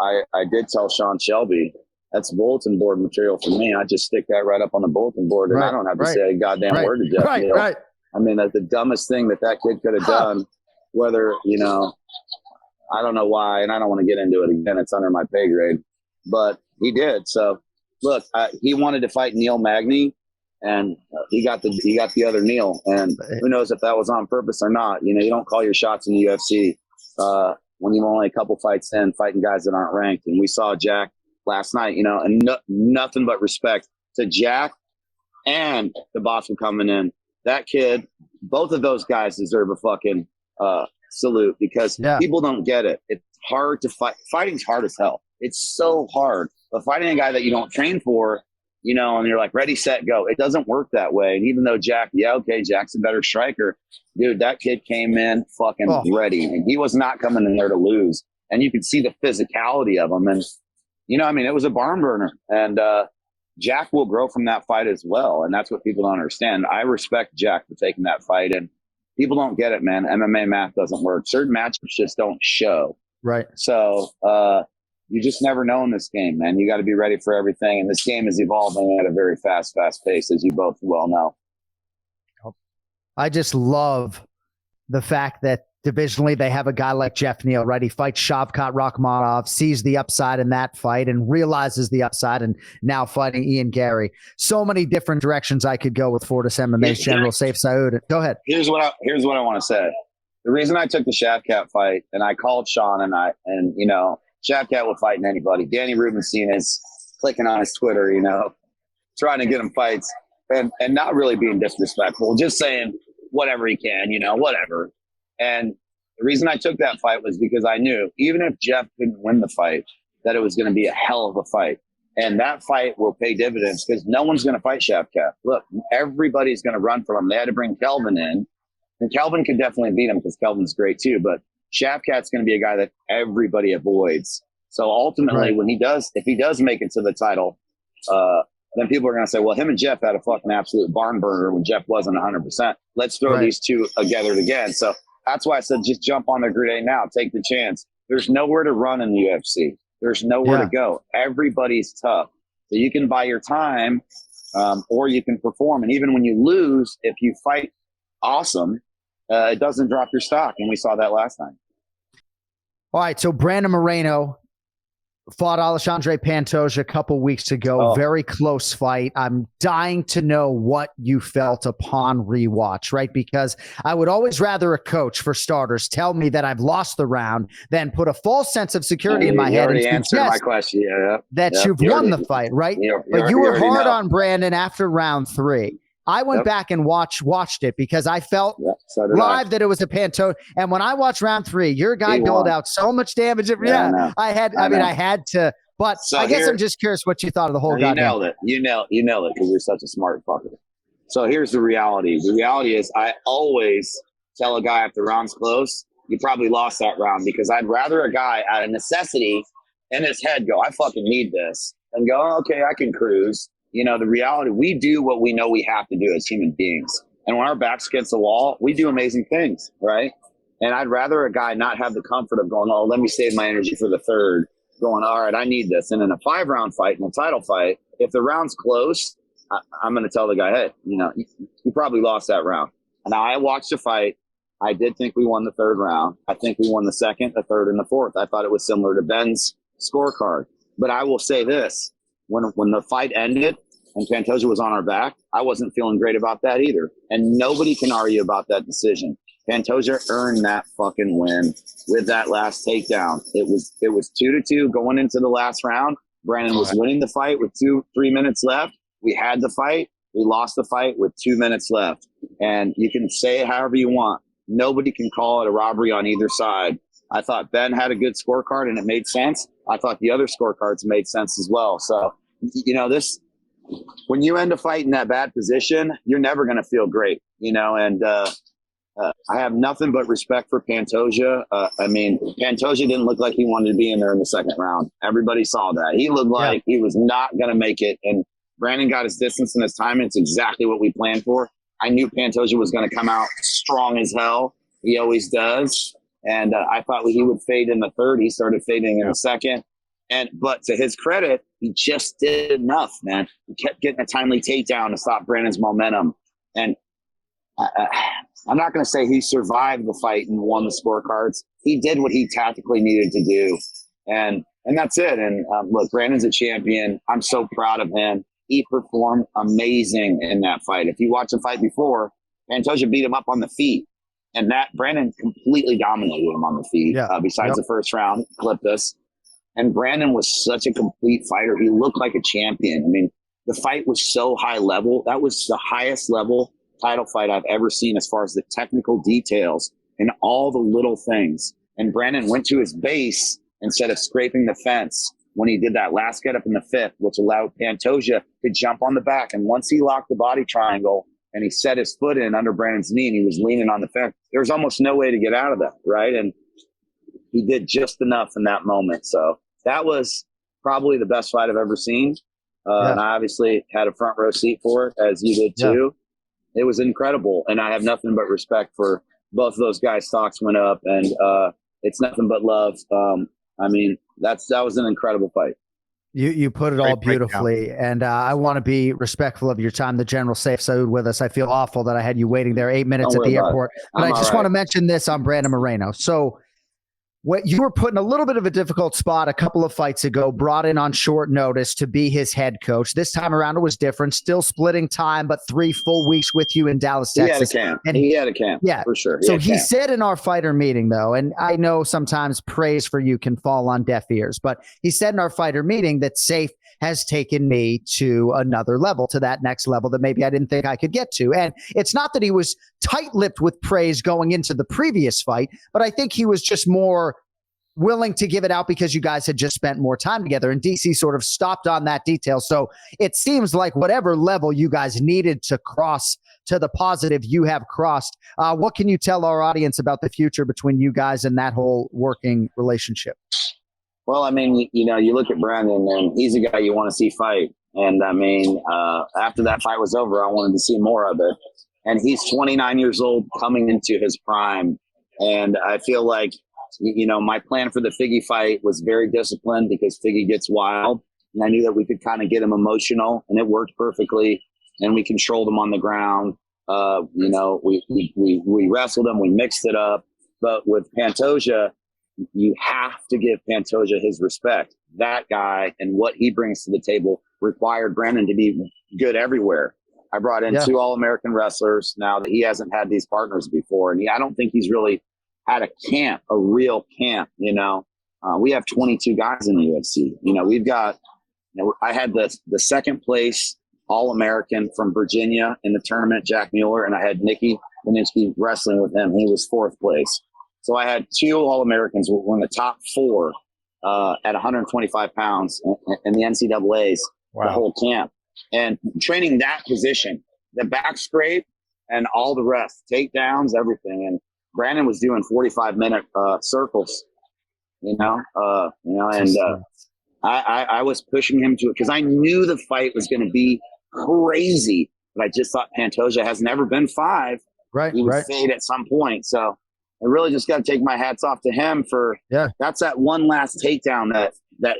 I did tell Sean Shelby, that's bulletin board material for me. I just stick that right up on the bulletin board, and I don't have to say a goddamn word to Geoff Neal. Right. I mean, that's the dumbest thing that kid could have done, whether, I don't know why, and I don't want to get into it again. It's under my pay grade, but he did. So look, he wanted to fight Neil Magny, and he got the other Neil, and who knows if that was on purpose or not. You don't call your shots in the UFC when you're only a couple fights in, fighting guys that aren't ranked. And we saw Jack last night, and nothing but respect to Jack and the Boston coming in. That kid, both of those guys deserve a fucking salute, because people don't get it. It's hard to fight. Fighting's hard as hell. It's so hard. But fighting a guy that you don't train for, and you're like, ready, set, go. It doesn't work that way. And even though Jack's a better striker, dude, that kid came in fucking ready. And he was not coming in there to lose. And you could see the physicality of him. And, it was a barn burner. And Jack will grow from that fight as well. And that's what people don't understand. I respect Jack for taking that fight. And people don't get it, man. MMA math doesn't work. Certain matchups just don't show. Right. So you just never know in this game, man. You got to be ready for everything. And this game is evolving at a very fast pace, as you both well know. I just love the fact that divisionally they have a guy like Geoff Neal, right? He fights Shavkat Rakhmonov, sees the upside in that fight and realizes the upside, and now fighting Ian Garry. So many different directions I could go with Fortis MMA's General Sayif Saud. Go ahead. Here's what I want to say. The reason I took the Shavkat fight, and I called Sean, and Shavkat will fight anybody. Danny Rubenstein is clicking on his Twitter, trying to get him fights, and not really being disrespectful, just saying whatever he can, whatever. And the reason I took that fight was because I knew, even if Geoff couldn't win the fight, that it was going to be a hell of a fight. And that fight will pay dividends, because no one's going to fight Shavkat. Look, everybody's going to run for him. They had to bring Kelvin in, and Kelvin could definitely beat him because Kelvin's great too. But Shavkat's going to be a guy that everybody avoids. So ultimately, if he does make it to the title, then people are going to say, well, him and Geoff had a fucking absolute barn burner when Geoff wasn't 100%. Let's throw these two together again. So that's why I said just jump on the grenade now. Take the chance. There's nowhere to run in the UFC. There's nowhere to go. Everybody's tough. So you can buy your time, or you can perform. And even when you lose, if you fight awesome, it doesn't drop your stock. And we saw that last time. All right, so Brandon Moreno fought Alexandre Pantoja a couple weeks ago. Very close fight. I'm dying to know what you felt upon rewatch, right? Because I would always rather a coach, for starters, tell me that I've lost the round than put a false sense of security in my head and answered my question. That you've won the fight, right? But you were hard on Brandon after round 3. I went back and watched it because I felt live that it was a Pantoja. And when I watched round 3, your guy doled out so much damage. I had to. But so I guess I'm just curious what you thought of the whole guy. You nailed it. You nailed it because you're such a smart fucker. So here's the reality. The reality is I always tell a guy if the round's close, you probably lost that round, because I'd rather a guy out of necessity in his head go, I fucking need this, and go, oh, okay, I can cruise. You know, the reality, we do what we know we have to do as human beings. And when our back's against the wall, we do amazing things, right? And I'd rather a guy not have the comfort of going, oh, let me save my energy for the third, going, all right, I need this. And in a 5-round fight, in a title fight, if the round's close, I'm going to tell the guy, hey, you know, you probably lost that round. And I watched the fight. I did think we won the 3rd round. I think we won the 2nd, the 3rd, and the 4th. I thought it was similar to Ben's scorecard. But I will say this. When the fight ended and Pantoja was on our back, I wasn't feeling great about that either. And nobody can argue about that decision. Pantoja earned that fucking win with that last takedown. It was 2-2 going into the last round. Brandon was winning the fight with 2-3 minutes left. We had the fight. We lost the fight with 2 minutes left. And you can say it however you want. Nobody can call it a robbery on either side. I thought Ben had a good scorecard and it made sense. I thought the other scorecards made sense as well. So, you know, when you end a fight in that bad position, you're never going to feel great, you know, and I have nothing but respect for Pantoja. I mean, Pantoja didn't look like he wanted to be in there in the 2nd round. Everybody saw that. He looked like he was not going to make it. And Brandon got his distance and his timing. It's exactly what we planned for. I knew Pantoja was going to come out strong as hell. He always does. And I thought he would fade in the 3rd. He started fading in the 2nd. But to his credit, he just did enough, man. He kept getting a timely takedown to stop Brandon's momentum. And I'm not going to say he survived the fight and won the scorecards. He did what he tactically needed to do. And that's it. And look, Brandon's a champion. I'm so proud of him. He performed amazing in that fight. If you watch the fight before, Pantoja beat him up on the feet. And that Brandon completely dominated him on the feet. Besides the 1st round, clipped us. And Brandon was such a complete fighter. He looked like a champion. I mean, the fight was so high level. That was the highest level title fight I've ever seen as far as the technical details and all the little things. And Brandon went to his base instead of scraping the fence when he did that last get up in the 5th, which allowed Pantoja to jump on the back. And once he locked the body triangle and he set his foot in under Brandon's knee and he was leaning on the fence, there was almost no way to get out of that, right? And he did just enough in that moment. So that was probably the best fight I've ever seen. And I obviously had a front row seat for it, as you did too. It was incredible. And I have nothing but respect for both of those guys' stocks went up, and it's nothing but love. I mean, that was an incredible fight. You put it all beautifully, and I want to be respectful of your time. The General Sayif Saud with us. I feel awful that I had you waiting there 8 minutes at the airport. But I just want to mention this on Brandon Moreno. So what you were put in a little bit of a difficult spot a couple of fights ago, brought in on short notice to be his head coach. This time around it was different, still splitting time, but 3 full weeks with you in Dallas, Texas. He had a camp, for sure. He said in our fighter meeting, though, and I know sometimes praise for you can fall on deaf ears, but he said in our fighter meeting that Sayif has taken me to another level, to that next level that maybe I didn't think I could get to. And it's not that he was tight-lipped with praise going into the previous fight, but I think he was just more willing to give it out because you guys had just spent more time together, and DC sort of stopped on that detail. So it seems like whatever level you guys needed to cross to the positive, you have crossed. What can you tell our audience about the future between you guys and that whole working relationship? Well, I mean, you know, you look at Brandon, and he's a guy you want to see fight. And I mean, after that fight was over, I wanted to see more of it. And he's 29 years old, coming into his prime. And I feel like, you know, my plan for the Figgy fight was very disciplined because Figgy gets wild. And I knew that we could kind of get him emotional, and it worked perfectly. And we controlled him on the ground. You know, we wrestled him, we mixed it up. But with Pantoja, you have to give Pantoja his respect. That guy and what he brings to the table required Brandon to be good everywhere. I brought in 2 All-American wrestlers now that he hasn't had these partners before. And I don't think he's really had a real camp, you know. We have 22 guys in the UFC. You know, we've got, you know, I had the second place All-American from Virginia in the tournament, Jack Mueller, and I had Nikki Beninsky wrestling with him. He was 4th place. So I had 2 All-Americans who were in the top 4 at 125 pounds in the NCAAs, the whole camp. And training that position, the back scrape and all the rest, takedowns, everything. And Brandon was doing 45-minute circles, and I was pushing him to it because I knew the fight was going to be crazy, but I just thought Pantoja has never been 5. Right. He would fade at some point. So I really just got to take my hats off to him for that's that one last takedown that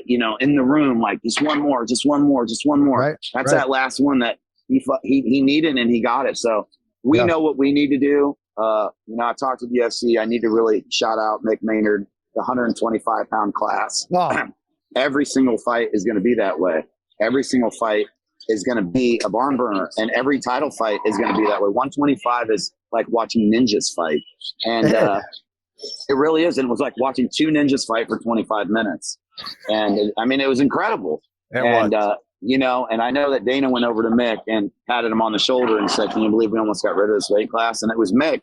in the room, like just one more. Right. That's that last one that he needed, and he got it. So we know what we need to do. I talked to the UFC. I need to really shout out Mick Maynard, the 125-pound class. Wow. Every single fight is going to be that way. Every single fight is going to be a barn burner, and every title fight is going to be that way. 125 is like watching ninjas fight, and it really is. And it was like watching 2 ninjas fight for 25 minutes, and it was incredible. And I know that Dana went over to Mick and patted him on the shoulder and said, "Can you believe we almost got rid of this weight class?" And it was Mick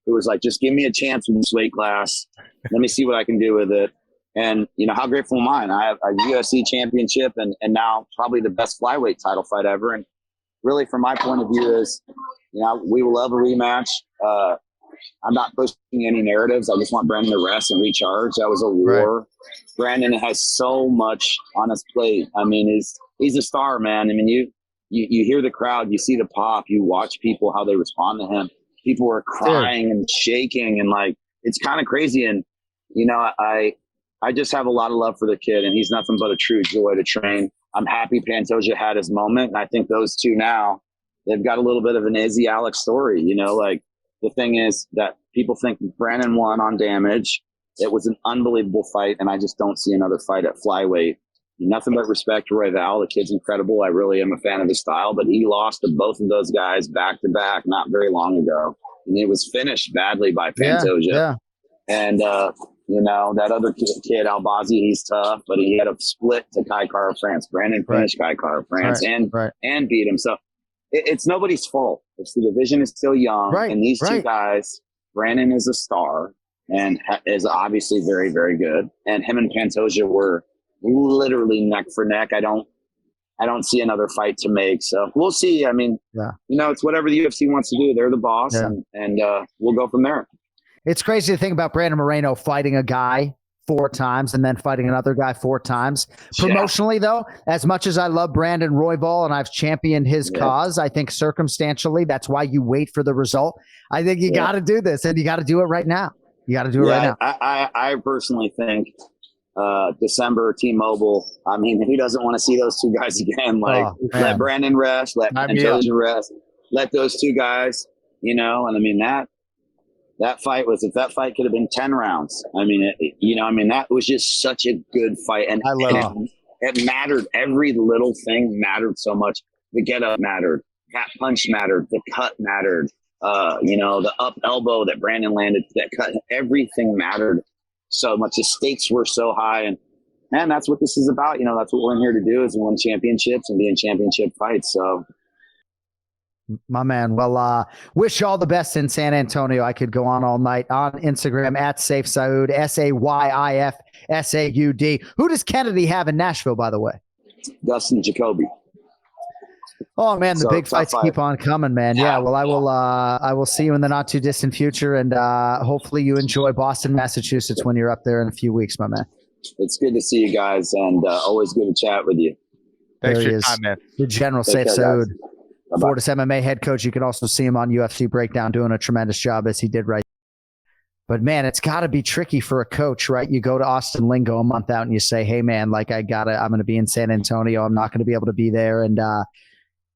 who was like, "Just give me a chance with this weight class. Let me see what I can do with it." And, how grateful am I? I have a UFC championship and now probably the best flyweight title fight ever. And really, from my point of view is, we will love a rematch. I'm not pushing any narratives. I just want Brandon to rest and recharge. That was a war. Right. Brandon has so much on his plate. He's a star, man. You hear the crowd, you see the pop, you watch people, how they respond to him. People are crying and shaking, and it's kind of crazy. And, I just have a lot of love for the kid, and he's nothing but a true joy to train. I'm happy Pantoja had his moment, and I think those two now, they've got a little bit of an Izzy Alex story. The thing is that people think Brandon won on damage. It was an unbelievable fight, and I just don't see another fight at flyweight. Nothing but respect to Royval. The kid's incredible. I really am a fan of his style, but he lost to both of those guys back to back not very long ago, and it was finished badly by Pantoja. Yeah. And that other kid, Albazi, he's tough, but he had a split to Kai Kara France. Brandon finished Kai Kara France and beat him. So it's nobody's fault. It's the division is still young, and these two guys, Brandon is a star and is obviously very, very good, and him and Pantoja were literally neck for neck. I don't see another fight to make, so we'll see. It's whatever the UFC wants to do. They're the boss, and we'll go from there. It's crazy to think about Brandon Moreno fighting a guy 4 times and then fighting another guy 4 times. Promotionally, though, as much as I love Brandon Royval and I've championed his cause, I think circumstantially, that's why you wait for the result. I think you got to do this, and you got to do it right now. You got to do it right now. I personally think December, T-Mobile, who doesn't want to see those two guys again? Let Brandon rest, let Pantoja rest, let those two guys, that fight was, if that fight could have been 10 rounds, that was just such a good fight. And it mattered. Every little thing mattered so much. The get up mattered. That punch mattered. The cut mattered. The up elbow that Brandon landed, that cut, everything mattered so much. The stakes were so high. And man, that's what this is about. That's what we're in here to do, is win championships and be in championship fights. So, my man. Well, wish you all the best in San Antonio. I could go on all night. On Instagram at Sayif Saud, SAYIF SAUD. Who does Kennedy have in Nashville, by the way? Dustin Jacoby. Oh man, the big fights keep on coming, man. Yeah. Well, I will see you in the not too distant future, and hopefully you enjoy Boston, Massachusetts when you're up there in a few weeks, my man. It's good to see you guys, and always good to chat with you. Thanks for your time, man. The General Sayif Saud. Fortis MMA head coach. You can also see him on UFC Breakdown doing a tremendous job, as he did right. But man, it's got to be tricky for a coach, right? You go to Austin Lingo a month out and you say, "Hey man, I'm going to be in San Antonio. I'm not going to be able to be there." And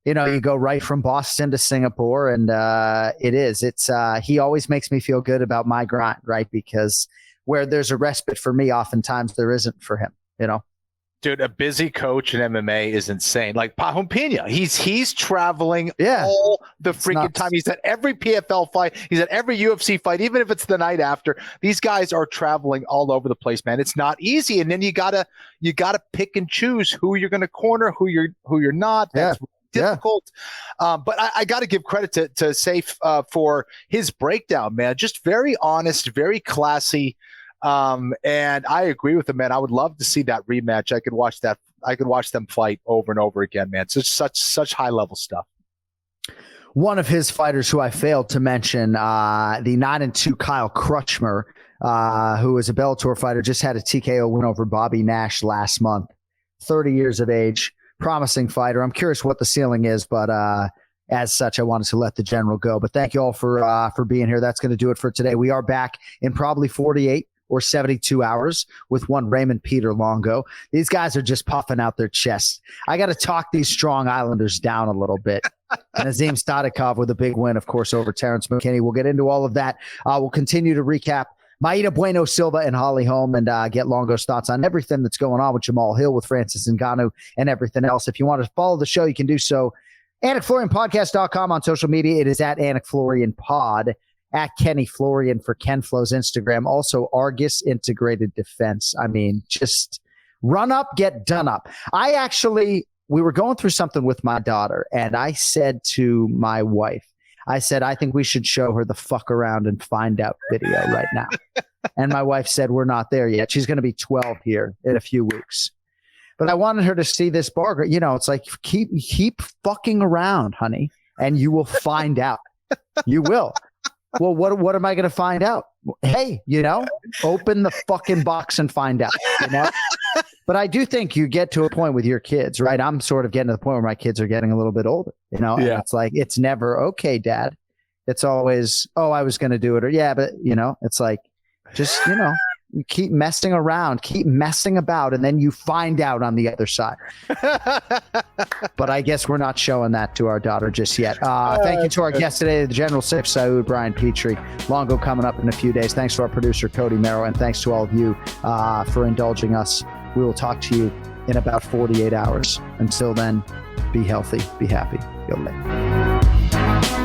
you go right from Boston to Singapore, and he always makes me feel good about my grind, right? Because where there's a respite for me, oftentimes there isn't for him. Dude, a busy coach in MMA is insane. Like Pahom Pena, he's traveling all the freaking time. He's at every PFL fight. He's at every UFC fight, even if it's the night after. These guys are traveling all over the place, man. It's not easy, and then you gotta pick and choose who you're going to corner, who you're not. That's difficult. But I got to give credit to Sayif for his breakdown, man. Just very honest, very classy. And I agree with him, man. I would love to see that rematch. I could watch that. I could watch them fight over and over again, man. Such high level stuff. One of his fighters who I failed to mention, the 9-2 Kyle Crutchmer, who is a Bellator fighter, just had a TKO win over Bobby Nash last month. 30 years of age, promising fighter. I'm curious what the ceiling is, but as such, I wanted to let the general go. But thank you all for being here. That's going to do it for today. We are back in probably 48 or 72 hours with one Raymond Peter Longo. These guys are just puffing out their chests. I got to talk these strong Islanders down a little bit. And Azim Stadikov with a big win, of course, over Terrence McKinney. We'll get into all of that. We'll continue to recap Mayra Bueno Silva and Holly Holm and get Longo's thoughts on everything that's going on with Jamahal Hill, with Francis Ngannou, and everything else. If you want to follow the show, you can do so. AnikFlorianPodcast.com on social media. It is at AnikFlorianPod. At Kenny Florian for Ken Flow's Instagram. Also, Argus Integrated Defense. I mean, just run up, get done up. We were going through something with my daughter, and I said to my wife, I think we should show her the fuck around and find out video right now. And my wife said, we're not there yet. She's going to be 12 here in a few weeks. But I wanted her to see this bar. You know, it's like, keep fucking around, honey, and you will find out. You will. Well, what am I going to find out? Hey, open the fucking box and find out, But I do think you get to a point with your kids, right? I'm sort of getting to the point where my kids are getting a little bit older, Yeah. And it's like, it's never, okay, Dad. It's always, oh, I was going to do it. Or yeah, but it's like, just, you keep messing around, keep messing about, and then you find out on the other side. But I guess we're not showing that to our daughter just yet. Thank you to our guest today, the General Sayif Saud, Brian Petrie. Longo coming up in a few days. Thanks to our producer, Cody Merrow, and thanks to all of you for indulging us. We will talk to you in about 48 hours. Until then, be healthy, be happy. Go later.